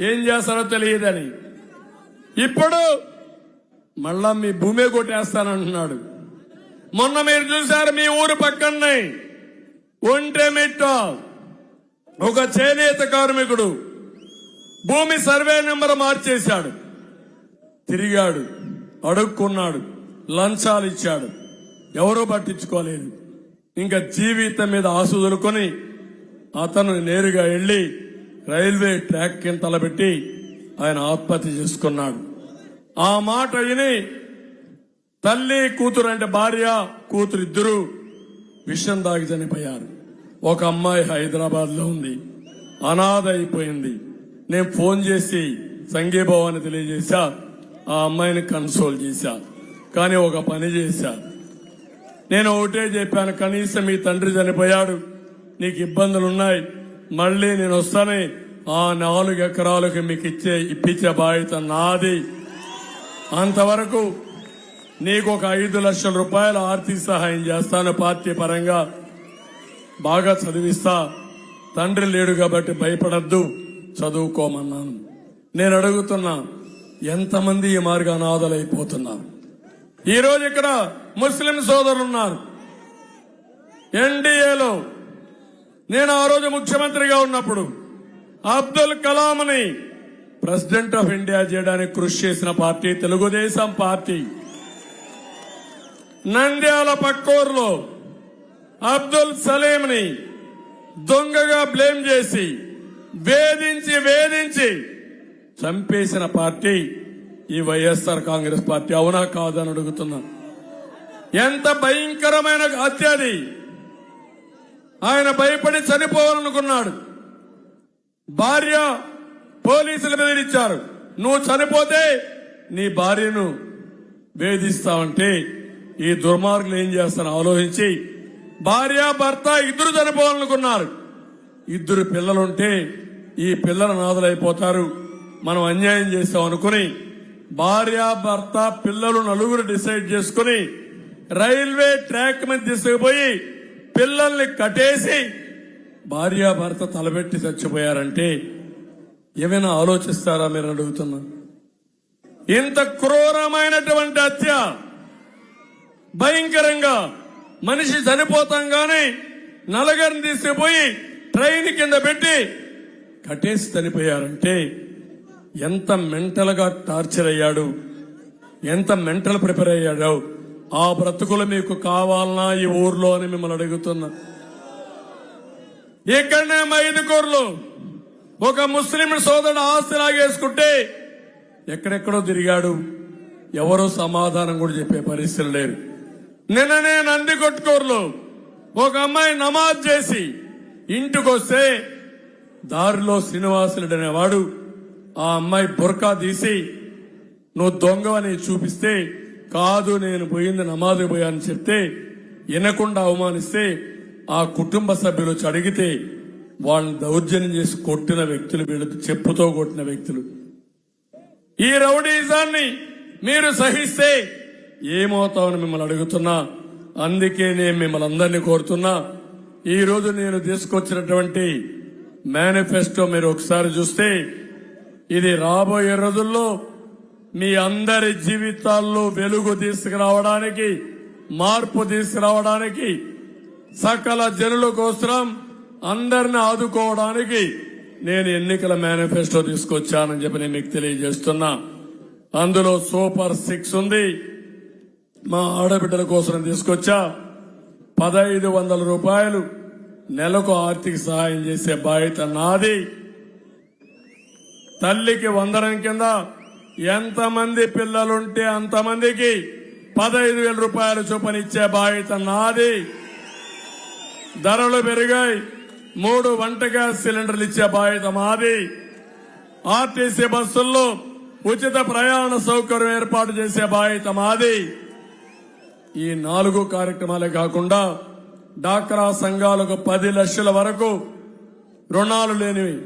Speaker 1: ఏం చేస్తారో తెలియదని. ఇప్పుడు మళ్ళా మీ భూమి కొట్టేస్తానంటున్నాడు. మొన్న మీరు చూశారు మీ ఊరు పక్కనే ఒంటెమిట్ట ఒక చేనేత కార్మికుడు భూమి సర్వే నెంబర్ మార్చేశాడు. తిరిగాడు, అడుక్కున్నాడు, లంచాలు ఇచ్చాడు, ఎవరూ పట్టించుకోలేదు. ఇంకా జీవితం మీద ఆశుదులుకొని అతను నేరుగా వెళ్లి రైల్వే ట్రాక్ కింద తలబెట్టి ఆయన ఆత్మహత్య చేసుకున్నాడు. ఆ మాట విని తల్లి కూతురు, అంటే భార్య కూతురు ఇద్దరు విషం దాగి చనిపోయారు. ఒక అమ్మాయి హైదరాబాద్ లో ఉంది, అనాథ అయిపోయింది. నేను ఫోన్ చేసి సంఘీభావాన్ని తెలియజేశా, ఆ అమ్మాయిని కన్సోల్ చేశా. కానీ ఒక పని చేశా. నేను ఒకటే చెప్పాను, కనీసం మీ తండ్రి చనిపోయాడు, నీకు ఇబ్బందులున్నాయి, మళ్ళీ నేను వస్తానే ఆ 4 ఎకరాలకు మీకు ఇప్పించే బాధ్యత నాది. అంతవరకు నీకు ఒక 5 లక్షల రూపాయల ఆర్థిక సహాయం చేస్తాను. పార్టీ పరంగా బాగా చదివిస్తా. తండ్రి లేడు కాబట్టి భయపడద్దు, చదువుకోమన్నాను. నేను అడుగుతున్నా, ఎంతమంది ఈ మార్గ అనాథలైపోతున్నారు? ఈ రోజు ఇక్కడ ముస్లిం సోదరులు ఉన్నారు. ఎన్డీఏలో నేను ఆ రోజు ముఖ్యమంత్రిగా ఉన్నప్పుడు అబ్దుల్ కలాంని ప్రెసిడెంట్ ఆఫ్ ఇండియా చేయడానికి కృషి చేసిన పార్టీ తెలుగుదేశం పార్టీ. నంద్యాల పక్కూరులో అబ్దుల్ సలీంని దొంగగా బ్లేమ్ చేసి వేధించి చంపేసిన పార్టీ ఈ వైఎస్ఆర్ కాంగ్రెస్ పార్టీ. అవునా కాదని అడుగుతున్నా. ఎంత భయంకరమైన హత్య అది. ఆయన భయపడి చనిపోవాలనుకున్నాడు. భార్య పోలీసుల బెదిరించారు, నువ్వు చనిపోతే నీ భార్యను వేధిస్తావంటే ఈ దుర్మార్గులు ఏం చేస్తారో ఆలోచించి భార్య భర్త ఇద్దరు చనిపోవాలనుకున్నారు. 2 పిల్లలుంటే ఈ పిల్లల నాదులైపోతారు, మనం అన్యాయం చేస్తాం అనుకుని భార్య భర్త పిల్లలు నలుగురు డిసైడ్ చేసుకుని రైల్వే ట్రాక్ మీద తీసుకుపోయి పిల్లల్ని కట్టేసి భార్య భర్త తలబెట్టి చచ్చిపోయారంటే ఏమైనా ఆలోచిస్తారా మీరు అడుగుతున్నా? ఇంత క్రూరమైనటువంటి హత్య, భయంకరంగా మనిషి చనిపోతాం గాని నలుగురిని తీసుకుపోయి ట్రైన్ కింద పెట్టి కట్టేసి చనిపోయారంటే ఎంత మెంటల్ గా టార్చర్ అయ్యాడు, ఎంత మెంటల్ ప్రిపేర్ అయ్యాడు. ఆ బ్రతుకులు మీకు కావాలన్నా ఈ ఊర్లో అని మిమ్మల్ని అడుగుతున్నా. ఇక్కడనే మైదుకూరులో ఒక ముస్లిం సోదరుడు ఆస్తి లాగేసుకుంటే ఎక్కడెక్కడో తిరిగాడు, ఎవరో సమాధానం కూడా చెప్పే పరిస్థితులు లేరు. నిన్ననే నందికొట్కూరులో ఒక అమ్మాయి నమాజ్ చేసి ఇంటికొస్తే దారిలో శ్రీనివాసులుడు అనేవాడు ఆ అమ్మాయి బుర్కా తీసి నువ్వు దొంగవని చూపిస్తే, కాదు నేను పోయింది నమాజ్ పోయాని చెప్తే వినకుండా అవమానిస్తే ఆ కుటుంబ సభ్యులు వచ్చి అడిగితే వాళ్ళని దౌర్జన్యం చేసి కొట్టిన వ్యక్తులు, వీళ్ళు చెప్పుతో కొట్టిన వ్యక్తులు. ఈ రౌడీజాన్ని మీరు సహిస్తే ఏమవుతామని మిమ్మల్ని అడుగుతున్నా. అందుకే నేను మిమ్మల్ని అందరినీ కోరుతున్నా, ఈ రోజు నేను తీసుకొచ్చినటువంటి మేనిఫెస్టో మీరు ఒకసారి చూస్తే ఇది రాబోయే రోజుల్లో మీ అందరి జీవితాల్లో వెలుగు తీసుకురావడానికి, మార్పు తీసుకురావడానికి, సకల జనుల కోసం అందరిని ఆదుకోవడానికి నేను ఎన్నికల మేనిఫెస్టో తీసుకొచ్చానని చెప్పి నేను మీకు తెలియజేస్తున్నా. అందులో సూపర్ 6 ఉంది. మా ఆడబిడ్డల కోసం తీసుకొచ్చా. 1500 రూపాయలు నెలకు ఆర్థిక సహాయం చేసే బాధ్యత నాది. తల్లికి వందనం కింద ఎంతమంది పిల్లలుంటే అంతమందికి 15,000 రూపాయలు చొప్పున ఇచ్చే బాధ్యత నాది. ధరలు పెరిగాయి, 3 వంట గ్యాస్ సిలిండర్లు ఇచ్చే బాధ్యత మాది. ఆర్టీసీ బస్సుల్లో ఉచిత ప్రయాణ సౌకర్యం ఏర్పాటు చేసే బాధ్యత మాది. ఈ 4 కార్యక్రమాలే కాకుండా డాక్రా సంఘాలకు 10 లక్షల వరకు రుణాలు లేనివి,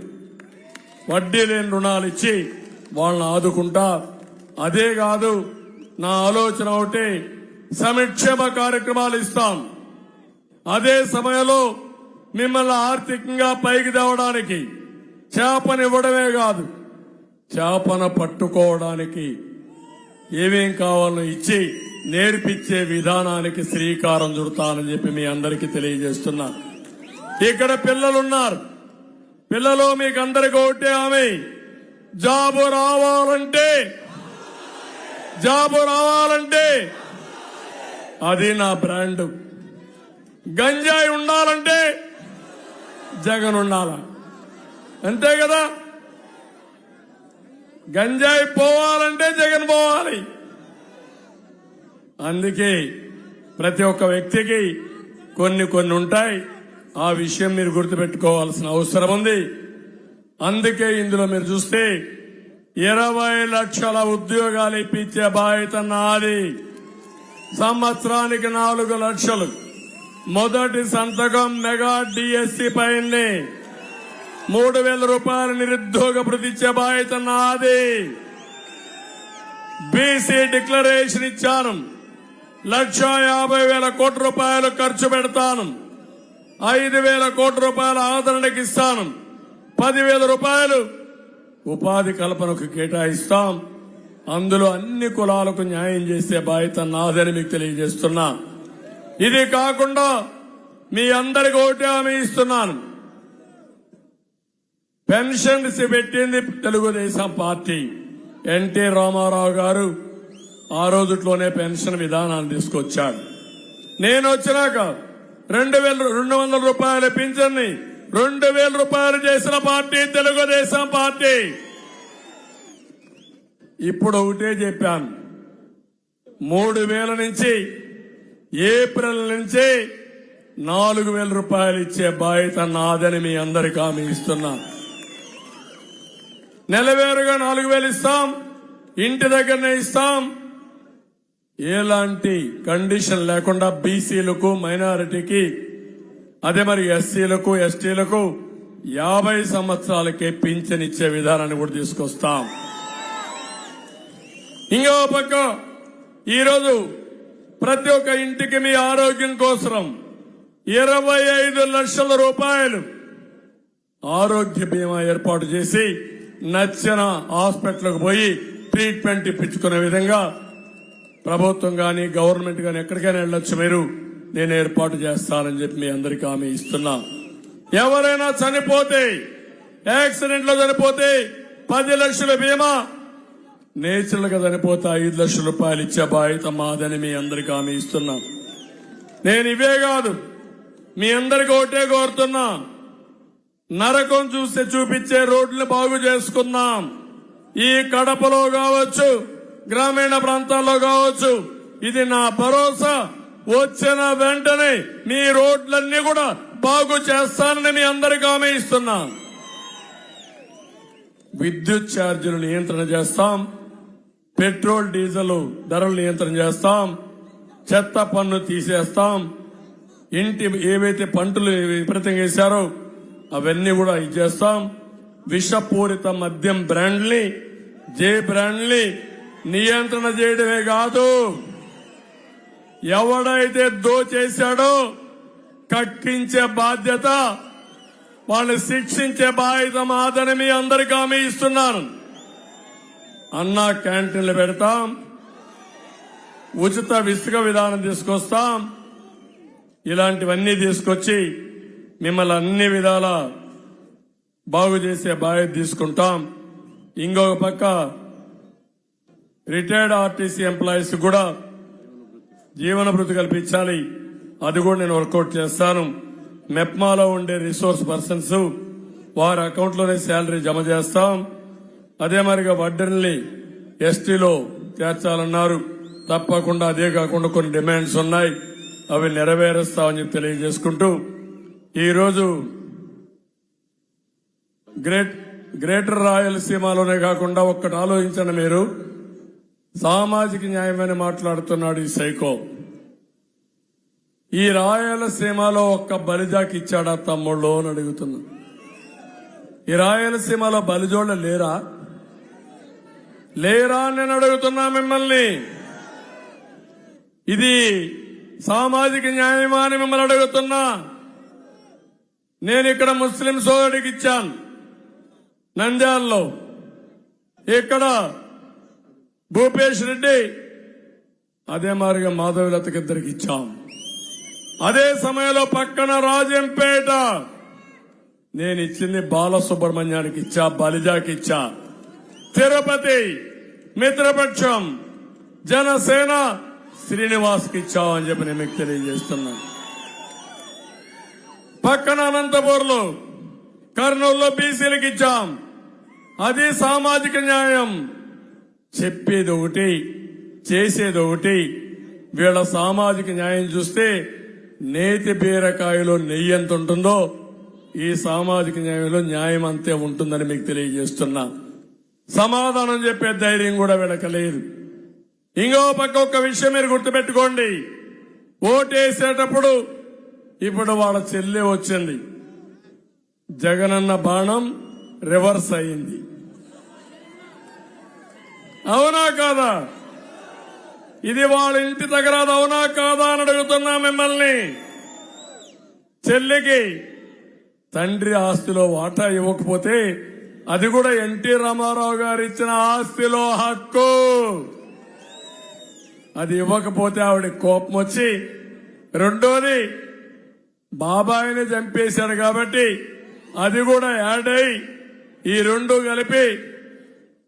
Speaker 1: వడ్డీ లేని రుణాలు ఇచ్చి వాళ్ళని ఆదుకుంటా. అదే కాదు, నా ఆలోచన ఒకటి, సంక్షేమ కార్యక్రమాలు ఇస్తాం. అదే సమయంలో మిమ్మల్ని ఆర్థికంగా పైకి తేవడానికి చేపనివ్వడమే కాదు, చేపను పట్టుకోవడానికి ఏమేం కావాలో ఇచ్చి నేర్పించే విధానానికి శ్రీకారం చుడతానని చెప్పి మీ అందరికీ తెలియజేస్తున్నా. ఇక్కడ పిల్లలున్నారు, పిల్లలు మీకు అందరికీ ఒకటే ఆమె, జాబు రావాలంటే అది నా బ్రాండ్. గంజాయి ఉండాలంటే జగన్ ఉండాల, అంతే కదా. గంజాయి పోవాలంటే జగన్ పోవాలి. అందుకే ప్రతి ఒక్క వ్యక్తికి కొన్ని ఉంటాయి. ఆ విషయం మీరు గుర్తుపెట్టుకోవాల్సిన అవసరం ఉంది. అందుకే ఇందులో మీరు చూస్తే 20 లక్షల ఉద్యోగాలు ఇప్పించే బాధ్యత నాది. సంవత్సరానికి 4 లక్షలు. మొదటి సంతకం మెగా డిఎస్సి పైనే 3,000 రూపాయల నిరుద్యోగ భృతి ఇచ్చే బాధ్యత నాది. బీసీ డిక్లరేషన్ ఇచ్చాను, 1,50,000 కోట్ల రూపాయలు ఖర్చు పెడతాను. 5,000 కోట్ల రూపాయల ఆదరణకి ఇస్తాను. 10,000 రూపాయలు ఉపాధి కల్పనకు కేటాయిస్తాం. అందులో అన్ని కులాలకు న్యాయం చేసే బాధ్యత నాదని మీకు తెలియజేస్తున్నా. ఇది కాకుండా మీ అందరికి ఒకటే హామీ ఇస్తున్నాను. పెన్షన్స్ పెట్టింది తెలుగుదేశం పార్టీ. ఎన్టీ రామారావు గారు ఆ రోజుట్లోనే పెన్షన్ విధానాన్ని తీసుకొచ్చాడు. నేను వచ్చినాక 2,200 రూపాయల పింఛన్ని 2,000 రూపాయలు చేసిన పార్టీ తెలుగుదేశం పార్టీ. ఇప్పుడు ఒకటే చెప్పాను, 3,000 నుంచి ఏప్రిల్ నుంచి 4,000 రూపాయలు ఇచ్చే బాధ్యత నాదని మీ అందరికీ హామీ ఇస్తున్నా. నెలవేరుగా 4,000 ఇస్తాం, ఇంటి దగ్గరనే ఇస్తాం. ఎలాంటి కండిషన్ లేకుండా బీసీలకు, మైనారిటీకి, అదే మరి ఎస్సీలకు, ఎస్టీలకు 50 సంవత్సరాలకే పింఛన్ ఇచ్చే విధానాన్ని కూడా తీసుకొస్తాం. ఇంకో పక్క ఈరోజు ప్రతి ఒక్క ఇంటికి మీ ఆరోగ్యం కోసం 25 లక్షల రూపాయలు ఆరోగ్య బీమా ఏర్పాటు చేసి నచ్చిన హాస్పిటల్కి పోయి ట్రీట్మెంట్ ఇప్పించుకునే విధంగా ప్రభుత్వం గాని గవర్నమెంట్ గాని ఎక్కడికైనా వెళ్ళొచ్చు మీరు, నేను ఏర్పాటు చేస్తానని చెప్పి మీ అందరికీ హామీ ఇస్తున్నా. ఎవరైనా చనిపోతే, యాక్సిడెంట్ లో చనిపోతే 10 లక్షల బీమా, నేచురల్ గా చనిపోతే 5 లక్షల రూపాయలు ఇచ్చే బాధ్యత మాదని మీ అందరికీ హామీ ఇస్తున్నా. నేను ఇవే కాదు, మీ అందరికీ ఒకటే కోరుతున్నా, నరకం చూస్తే చూపించే రోడ్లు బాగు చేసుకున్నాం. ఈ కడపలో కావచ్చు, గ్రామీణ ప్రాంతాల్లో కావచ్చు, ఇది నా భరోసా. వచ్చిన వెంటనే మీ రోడ్లన్నీ కూడా బాగు చేస్తానని మీ అందరికీ హామీ ఇస్తున్నా. విద్యుత్ ఛార్జీలు నియంత్రణ చేస్తాం, పెట్రోల్ డీజిల్ ధరలు నియంత్రణ చేస్తాం, చెత్త పన్ను తీసేస్తాం, ఇంటి ఏవైతే పంటలు విపరీతంగా వేశారో అవన్నీ కూడా ఇచ్చేస్తాం. విషపూరిత మద్యం బ్రాండ్ని, జే బ్రాండ్ని నియంత్రణ చేయడమే కాదు, ఎవడైతే దోచేశాడో కక్కించే బాధ్యత, వాళ్ళని శిక్షించే బాధ్యత మాదని మీ అందరికీ హామీ ఇస్తున్నాను. అన్నా క్యాంటీన్లు పెడతాం, ఉచిత ఇసుక విధానం తీసుకొస్తాం. ఇలాంటివన్నీ తీసుకొచ్చి మిమ్మల్ని అన్ని విధాల బాగు చేసే బాధ్యత తీసుకుంటాం. ఇంకొక పక్క రిటైర్డ్ ఆర్టీసీ ఎంప్లాయీస్ కూడా జీవన భృతి కల్పించాలి, అది కూడా నేను వర్కౌట్ చేస్తాను. మెప్మాలో ఉండే రిసోర్స్ పర్సన్స్ వారి అకౌంట్ లోనే శాలరీ జమ చేస్తాం. అదే మరిగా వడ్డర్ని ఎస్టీలో చేర్చాలన్నారు, తప్పకుండా. అదే కాకుండా కొన్ని డిమాండ్స్ ఉన్నాయి, అవి నెరవేరుస్తామని చెప్పి తెలియజేసుకుంటూ, ఈరోజు గ్రేటర్ రాయలసీమలోనే కాకుండా ఒక్కటి ఆలోచించండి మీరు, సామాజిక న్యాయమని మాట్లాడుతున్నాడు ఈ సైకో. ఈ రాయలసీమలో ఒక్క బలిజాకి ఇచ్చాడా తమ్ముళ్ళు అని అడుగుతున్నా. ఈ రాయలసీమలో బలిజోళ్ళ లేరా అని నేను అడుగుతున్నా మిమ్మల్ని. ఇది సామాజిక న్యాయమా అని మిమ్మల్ని అడుగుతున్నా. నేను ఇక్కడ ముస్లిం సోదరుడికి ఇచ్చాను నంద్యాలలో, ఇక్కడ భూపేష్ రెడ్డి, అదే మాదిరిగా మాధవలతకి ఇద్దరికి ఇచ్చాం. అదే సమయంలో పక్కన రాజంపేట నేను ఇచ్చింది బాలసుబ్రహ్మణ్యానికి ఇచ్చా, బలిజాకి ఇచ్చా. తిరుపతి మిత్రపక్షం జనసేన శ్రీనివాస్కి ఇచ్చామని చెప్పి నేను మీకు తెలియజేస్తున్నాను. పక్కన అనంతపూర్లో, కర్నూలులో బీసీలకు ఇచ్చాం. అది సామాజిక న్యాయం. చెప్పేది ఒకటి, చేసేది ఒకటి. వీళ్ళ సామాజిక న్యాయం చూస్తే నేతి బీరకాయలో నెయ్యి ఎంత ఉంటుందో ఈ సామాజిక న్యాయంలో న్యాయం అంతే ఉంటుందని మీకు తెలియజేస్తున్నా. సమాధానం చెప్పే ధైర్యం కూడా వీళ్ళకి లేదు. ఇంకో పక్క ఒక్క విషయం మీరు గుర్తుపెట్టుకోండి, ఓటేసేటప్పుడు ఇప్పుడు వాళ్ళ చెల్లి వచ్చింది, జగనన్న బాణం రివర్స్ అయింది. అవునా కాదా? ఇది వాళ్ళ ఇంటి దగ్గర అవునా కాదా అని అడుగుతున్నా మిమ్మల్ని. చెల్లికి తండ్రి ఆస్తిలో వాటా ఇవ్వకపోతే అది కూడా ఎన్టీ రామారావు గారు ఇచ్చిన ఆస్తిలో హక్కు. అది ఇవ్వకపోతే ఆవిడ కోపం వచ్చి, రెండోది బాబాయిని చంపేశాడు కాబట్టి అది కూడా యాడ్ అయి ఈ రెండు కలిపి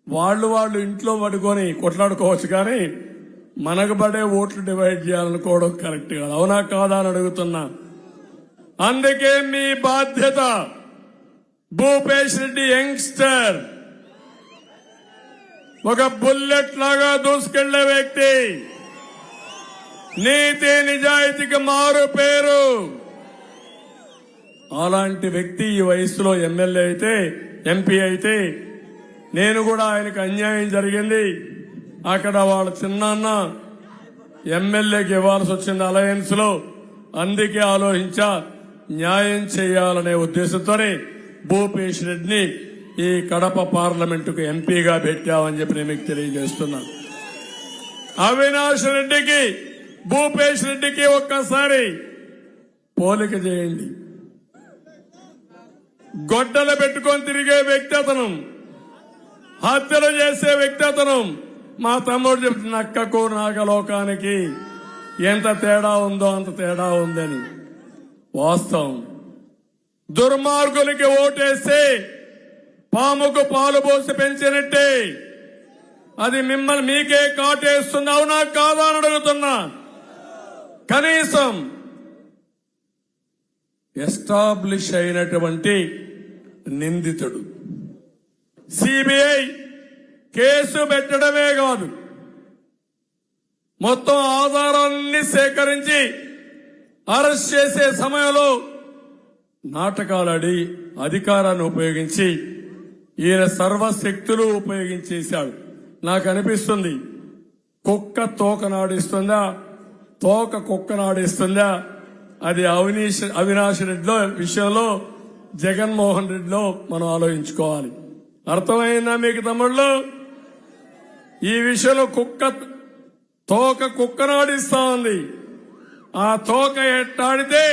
Speaker 1: వాళ్ళు ఇంట్లో పడుకొని కొట్లాడుకోవచ్చు, కానీ మనకు పడే ఓట్లు డివైడ్ చేయాలనుకోవడం కరెక్ట్ కాదు. అవునా కాదా అని అడుగుతున్నా. అందుకే మీ బాధ్యత, భూపేష్ రెడ్డి యంగ్స్టర్ ఒక బుల్లెట్ లాగా దూసుకెళ్లే వ్యక్తి, నీతి నిజాయితీకి మారు పేరు. అలాంటి వ్యక్తి ఈ వయసులో ఎమ్మెల్యే అయితే, ఎంపీ అయితే, నేను కూడా ఆయనకు అన్యాయం జరిగింది. అక్కడ వాళ్ళ చిన్నాన్న ఎమ్మెల్యేకి ఇవ్వాల్సి వచ్చింది అలయన్స్ లో. అందుకే ఆలోచించా, న్యాయం చేయాలనే ఉద్దేశంతోనే భూపేష్ రెడ్డిని ఈ కడప పార్లమెంటుకు ఎంపీగా పెట్టామని చెప్పి నేను మీకు తెలియజేస్తున్నాను. అవినాష్ రెడ్డికి భూపేష్ రెడ్డికి ఒక్కసారి పోలిక చేయండి. గొడ్డలు పెట్టుకొని తిరిగే వ్యక్తి అతను, హత్యలు చేసే వ్యక్తి అతను. మా తమ్ముడు చెప్తున్న నక్కకు నాగలోకానికి ఎంత తేడా ఉందో అంత తేడా ఉందని. వాస్తవం. దుర్మార్గులకి ఓటేస్తే పాముకు పాలు పోసి పెంచినట్టే అది మిమ్మల్ని మీకే కాటేస్తుంది. అవునా కాదా అని అడుగుతున్నా. కనీసం ఎస్టాబ్లిష్ అయినటువంటి నిందితుడు సిబిఐ కేసు పెట్టడమే కాదు, మొత్తం ఆధారాలన్నీ సేకరించి అరెస్ట్ చేసే సమయంలో నాటకాలాడి అధికారాన్ని ఉపయోగించి ఈయన సర్వశక్తులు ఉపయోగించేశాడు. నాకు అనిపిస్తుంది, కుక్క తోక నాడిస్తుందా, తోక కుక్క నాడిస్తుందా? అది అవినాష్ రెడ్డిలో విషయంలో జగన్మోహన్ రెడ్డిలో మనం ఆలోచించుకోవాలి. అర్థమైందా మీకు తమ్ముళ్ళు? ఈ విషయంలో తోక కుక్కనాడిస్తా ఉంది. ఆ తోక ఎట్టాడితే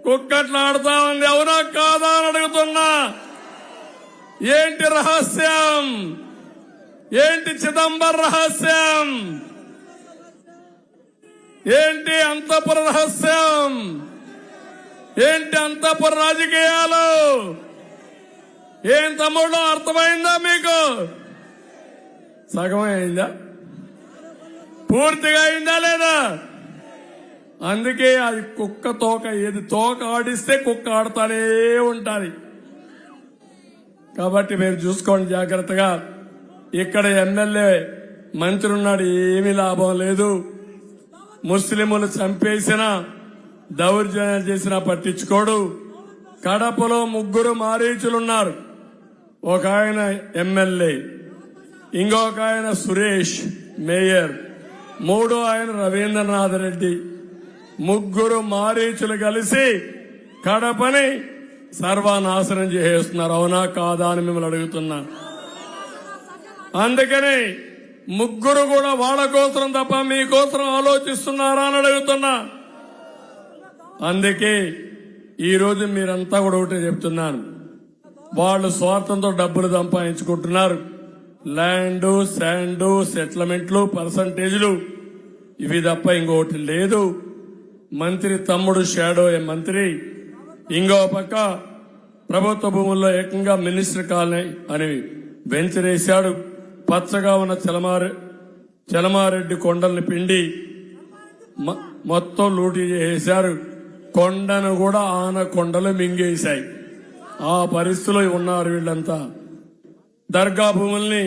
Speaker 1: కుక్కట్లాడుతా ఉంది. అవునా కాదా అని అడుగుతున్నా. ఏంటి రహస్యం? ఏంటి చిదంబర రహస్యం? ఏంటి అంతఃపుర రహస్యం? ఏంటి అంతఃపుర రాజకీయాలు? ఏం తమ్ముడు అర్థమైందా మీకు? సగమే అయిందా? పూర్తిగా అయిందా లేదా? అందుకే అది కుక్క తోక. ఏది తోక ఆడిస్తే కుక్క ఆడుతానే ఉండాలి. కాబట్టి మీరు చూసుకోండి జాగ్రత్తగా. ఇక్కడ ఎమ్మెల్యే మంత్రి ఉన్నాడు, ఏమీ లాభం లేదు. ముస్లింలు చంపేసిన దౌర్జన్యం చేసినా పట్టించుకోడు. కడపలో 3 మారీచులున్నారు. ఒక ఆయన ఎమ్మెల్యే, ఇంకొక ఆయన సురేష్ మేయర్, 3 ఆయన రవీంద్రనాథ్ రెడ్డి. 3 మారీచులు కలిసి కడపని సర్వనాశనం చేసేస్తున్నారు. అవునా కాదా అని మిమ్మల్ని అడుగుతున్నా. అందుకని 3 కూడా వాళ్ళ కోసం తప్ప మీకోసం ఆలోచిస్తున్నారా అని అడుగుతున్నా. అందుకే ఈరోజు మీరంతా కూడా ఒకటే చెప్తున్నాను, వాళ్ళు స్వార్థంతో డబ్బులు సంపాదించుకుంటున్నారు. ల్యాండ్, శాండ్, సెటిల్మెంట్లు, పర్సంటేజ్లు ఇవి తప్ప ఇంకొకటి లేదు. మంత్రి తమ్ముడు షాడో మంత్రి, ఇంకో పక్క ప్రభుత్వ భూముల్లో ఏకంగా మినిస్టర్ కాలనీ అని వెంచరేశాడు. పచ్చగా ఉన్న చలమారెడ్డి కొండల్ని పిండి మొత్తం లూటీ చేశారు. కొండను కూడా ఆనకొండలు మింగేశాయి. ఆ పరిస్థితిలో ఉన్నారు వీళ్ళంతా. దర్గా భూముల్ని,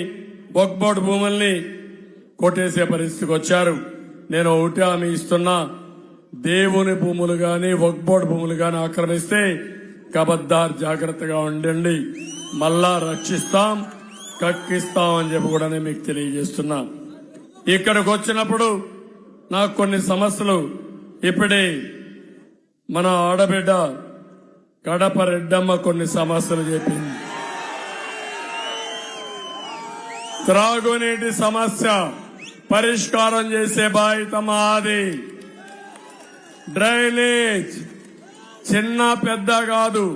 Speaker 1: వక్ఫ్ బోర్డు భూముల్ని కొట్టేసే పరిస్థితికి వచ్చారు. నేను ఒకటి హామీ ఇస్తున్నా, దేవుని భూములు గాని వక్ఫ్ బోర్డు భూములు గాని ఆక్రమిస్తే కబద్దార్ జాగ్రత్తగా ఉండండి. మళ్ళా రక్షిస్తాం, కక్కిస్తాం అని చెప్పి కూడా నేను మీకు తెలియజేస్తున్నా. ఇక్కడికి వచ్చినప్పుడు నాకు కొన్ని సమస్యలు, ఇప్పుడే మన ఆడబిడ్డ కడప రెడ్డమ్మ కొన్ని సమస్యలు చెప్పింది. త్రాగునీటి సమస్య పరిష్కారం చేసే బాధ్యత మాది. డ్రైనేజ్ చిన్న పెద్ద కాదు,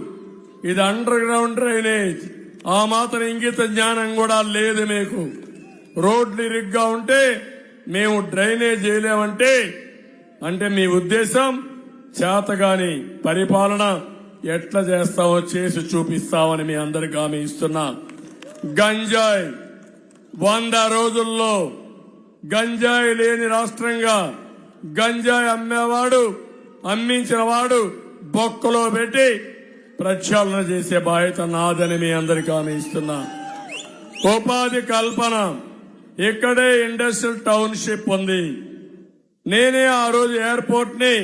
Speaker 1: ఇది అండర్ గ్రౌండ్ డ్రైనేజ్. ఆ మాత్రం ఇంగిత జ్ఞానం కూడా లేదు మీకు. రోడ్లు ఇరుగ్గా ఉంటే మేము డ్రైనేజ్ చేయలేమంటే అంటే మీ ఉద్దేశం చేతగాని పరిపాలన ఎట్లా చేస్తామో చేసి చూపిస్తామని మీ అందరికి హామీ ఇస్తున్నా. గంజాయి 100 రోజుల్లో గంజాయి లేని రాష్ట్రంగా గంజాయి అమ్మేవాడు, అమ్మించిన వాడు బొక్కలో పెట్టి ప్రక్షాళన చేసే బాధ్యత నాదని మీ అందరికీ హామీ ఇస్తున్నా. ఉపాధి కల్పన, ఇక్కడే ఇండస్ట్రియల్ టౌన్షిప్ ఉంది. నేనే ఆ రోజు ఎయిర్పోర్ట్ ని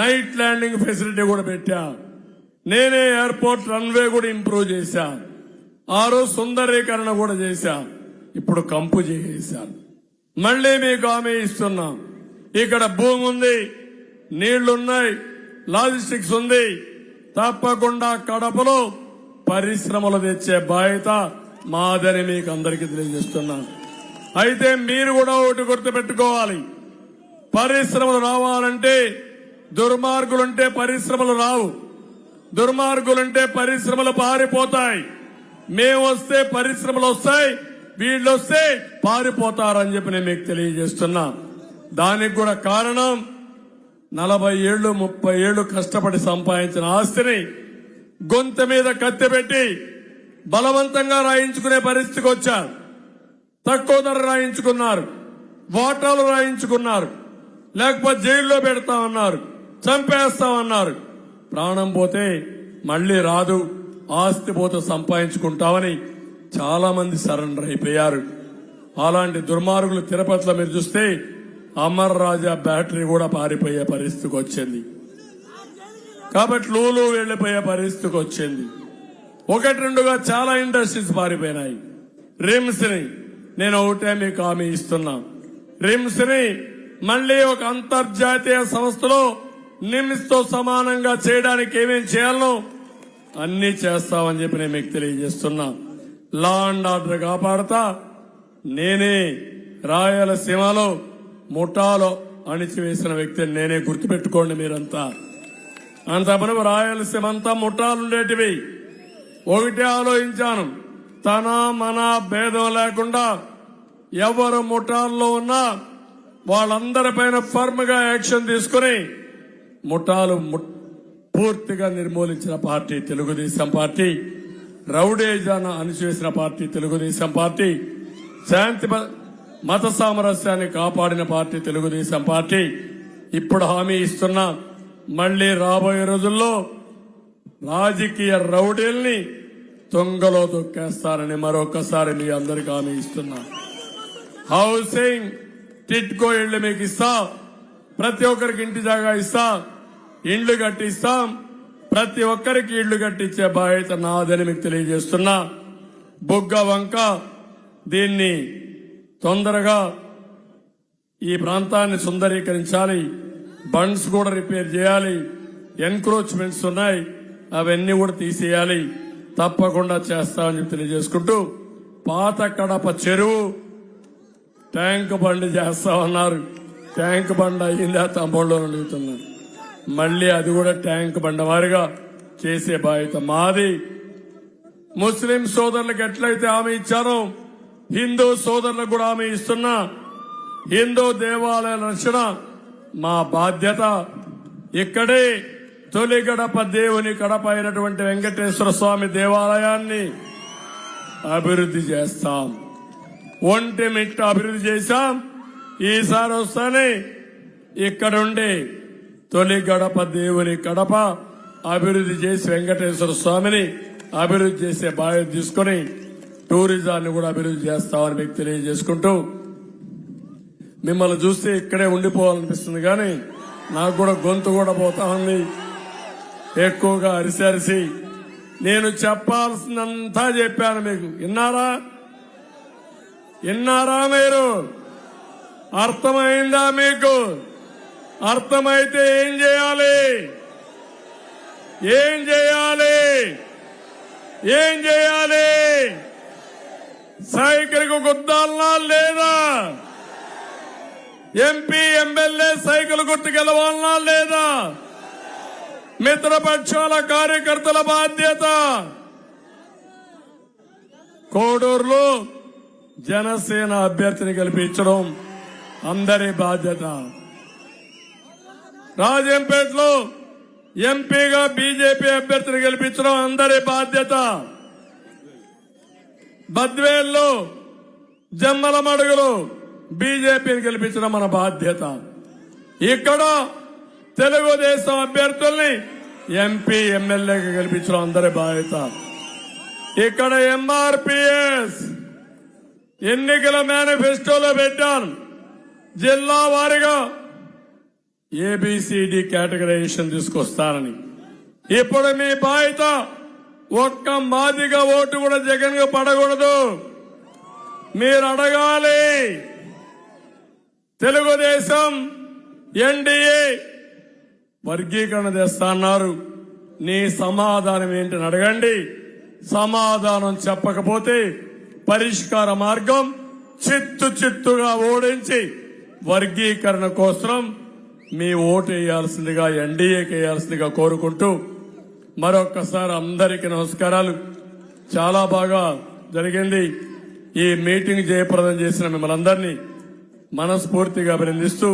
Speaker 1: నైట్ ల్యాండింగ్ ఫెసిలిటీ కూడా పెట్టా. నేనే ఎయిర్పోర్ట్ రన్వే కూడా ఇంప్రూవ్ చేశా. ఆ రోజు సుందరీకరణ కూడా చేశా. ఇప్పుడు కంపు చేశాను. మళ్లీ మీకు హామీ ఇస్తున్నాం. ఇక్కడ భూమి ఉంది, నీళ్లున్నాయి, లాజిస్టిక్స్ ఉంది. తప్పకుండా కడపలో పరిశ్రమలు తెచ్చే బాధ్యత మాదని మీకు అందరికీ తెలియజేస్తున్నాను. అయితే మీరు కూడా ఒకటి గుర్తుపెట్టుకోవాలి, పరిశ్రమలు రావాలంటే దుర్మార్గులుంటే పరిశ్రమలు రావు, దుర్మార్గులుంటే పరిశ్రమలు పారిపోతాయి. మేము వస్తే పరిశ్రమలు వస్తాయి, వీళ్ళు వస్తే పారిపోతారని చెప్పి నేను మీకు తెలియజేస్తున్నా. దానికి కూడా కారణం 40 ఏళ్లు 30 ఏళ్లు కష్టపడి సంపాదించిన ఆస్తిని గొంతు మీద కత్తిపెట్టి బలవంతంగా రాయించుకునే పరిస్థితికి వచ్చారు. తక్కువ ధర రాయించుకున్నారు, వాటాలు రాయించుకున్నారు, లేకపోతే జైల్లో పెడతామన్నారు, చంపేస్తామన్నారు. ప్రాణం పోతే మళ్లీ రాదు, ఆస్తి పోతే సంపాదించుకుంటామని చాలా మంది సరెండర్ అయిపోయారు. అలాంటి దుర్మార్గులు తిరుపతిలో మీరు చూస్తే అమర్ రాజా బ్యాటరీ కూడా పారిపోయే పరిస్థితికి వచ్చింది. కాబట్టి లూలు వెళ్లిపోయే పరిస్థితికి వచ్చింది. 1-2గా చాలా ఇండస్ట్రీస్ పారిపోయినాయి. రిమ్స్ ని నేను ఒకటే మీకు హామీ ఇస్తున్నా, రిమ్స్ ని మళ్లీ ఒక అంతర్జాతీయ సంస్థలో నిమ్స్ తో సమానంగా చేయడానికి ఏమేం చేయాలనో అన్ని చేస్తామని చెప్పి నేను మీకు తెలియజేస్తున్నా. లా అండ్ ఆర్డర్ కాపాడతా. నేనే రాయలసీమలో ముఠాలో అణిచివేసిన వ్యక్తిని నేనే, గుర్తుపెట్టుకోండి మీరంతా. అంతమని రాయలసీమ అంతా ముఠాలుండేటివి. ఒకటే ఆలోచించాను, తన మన భేదం లేకుండా ఎవరు ముఠాల్లో ఉన్నా వాళ్ళందరిపైన ఫర్మ్ గా యాక్షన్ తీసుకుని ముఠాలు పూర్తిగా నిర్మూలించిన పార్టీ తెలుగుదేశం పార్టీ. రౌడేజాను అణిచివేసిన పార్టీ తెలుగుదేశం పార్టీ. శాంతి మత సామరస్యాన్ని కాపాడిన పార్టీ తెలుగుదేశం పార్టీ. ఇప్పుడు హామీ ఇస్తున్నా, మళ్లీ రాబోయే రోజుల్లో రాజకీయ రౌడీల్ని తొంగలో తొక్కేస్తారని మరొకసారి మీ అందరికీ హామీ ఇస్తున్నా. హౌసింగ్ టిట్కో ఇళ్లు మీకు ఇస్తా, ప్రతి ఒక్కరికి ఇంటి జాగా ఇస్తా, ఇండ్లు కట్టిస్తాం, ప్రతి ఒక్కరికి ఇళ్లు కట్టించే బాధ్యత నాదని మీకు తెలియజేస్తున్నా. బుగ్గ వంక దీన్ని తొందరగా ఈ ప్రాంతాన్ని సుందరీకరించాలి, బండ్స్ కూడా రిపేర్ చేయాలి, ఎన్క్రోచ్మెంట్స్ ఉన్నాయి అవన్నీ కూడా తీసేయాలి, తప్పకుండా చేస్తామని తెలియజేసుకుంటూ, పాత కడప చెరువు ట్యాంక్ బండ్ చేస్తామన్నారు. ట్యాంక్ బండ్ అయ్యిందా తమ్ముళ్ళు అడుగుతున్నారు. మళ్లీ అది కూడా ట్యాంక్ బండ వారిగా చేసే బాధ్యత మాది. ముస్లిం సోదరులకు ఎట్లయితే హామీ ఇచ్చారో హిందూ సోదరులకు కూడా హామీ ఇస్తున్నా. హిందూ దేవాలయాల రక్షణ మా బాధ్యత. ఇక్కడే తొలి గడప దేవుని గడప అయినటువంటి వెంకటేశ్వర స్వామి దేవాలయాన్ని అభివృద్ధి చేస్తాం. ఒంటిమిట్ట అభివృద్ధి చేశాం. ఈసారి వస్తానే ఇక్కడుండి తొలి గడప దేవుని గడప అభివృద్ధి చేసి వెంకటేశ్వర స్వామిని అభివృద్ధి చేసే బాధ్యత తీసుకుని టూరిజాన్ని కూడా అభివృద్ధి చేస్తామని మీకు తెలియజేసుకుంటూ, మిమ్మల్ని చూస్తే ఇక్కడే ఉండిపోవాలనిపిస్తుంది కానీ నాకు కూడా గొంతు కూడా పోతా ఉంది. ఎక్కువగా అరిసి నేను చెప్పాల్సిందంతా చెప్పాను మీకు. విన్నారా మీరు? అర్థమైందా మీకు? అర్థమైతే ఏం చేయాలి? సైకిల్కు గుద్దాలనా లేదా? ఎంపీ ఎమ్మెల్యే సైకిల్ గుర్తు గెలవాలనా లేదా? మిత్రపక్షాల కార్యకర్తల బాధ్యత. కోడూరులో జనసేన అభ్యర్థిని గెలిపించడం అందరి బాధ్యత. రాజంపేటలో ఎంపీగా బీజేపీ అభ్యర్థిని గెలిపించడం అందరి బాధ్యత. బద్వేల్లో జమ్మల మడుగులో బీజేపీని గెలిపించడం మన బాధ్యత. ఇక్కడ తెలుగుదేశం అభ్యర్థుల్ని ఎంపీ ఎమ్మెల్యేగా గెలిపించడం అందరి బాధ్యత. ఇక్కడ ఎంఆర్పీఎస్ ఎన్నికల మేనిఫెస్టోలో పెట్టాను, జిల్లా వారీగా ఏబిసిడి కేటగరైజేషన్ తీసుకొస్తానని. ఇప్పుడు మీ బాధ్యత, ఒక్క మాదిగా ఓటు కూడా జగన్ కు పడకూడదు. మీరు అడగాలి. తెలుగుదేశం ఎన్డీఏ వర్గీకరణ చేస్తా అన్నారు, నీ సమాధానం ఏంటని అడగండి. సమాధానం చెప్పకపోతే పరిష్కార మార్గం చిత్తుగా ఓడించి వర్గీకరణ కోసం మీ ఓటు వేయాల్సిందిగా, ఎన్డీఏకి వేయాల్సిందిగా కోరుకుంటూ మరొక్కసారి అందరికీ నమస్కారాలు. చాలా బాగా జరిగింది. ఈ మీటింగ్ జయప్రదం చేసిన మిమ్మల్ని అందరినీ మనస్ఫూర్తిగా అభినందిస్తూ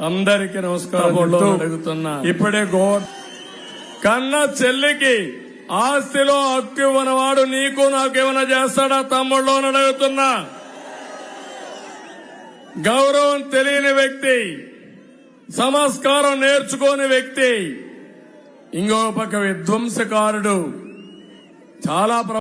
Speaker 1: అందరికీ నమస్కారం అడుగుతున్నా. ఇప్పుడే కన్న చెల్లికి ఆస్తిలో హక్కు ఇవ్వనవాడు నీకు నాకు ఏమైనా చేస్తాడా తమ్ముళ్ళు అని అడుగుతున్నా. గౌరవం తెలియని వ్యక్తి, సంస్కారం నేర్చుకోని వ్యక్తి, ఇంకో పక్క విధ్వంసకారుడు, చాలా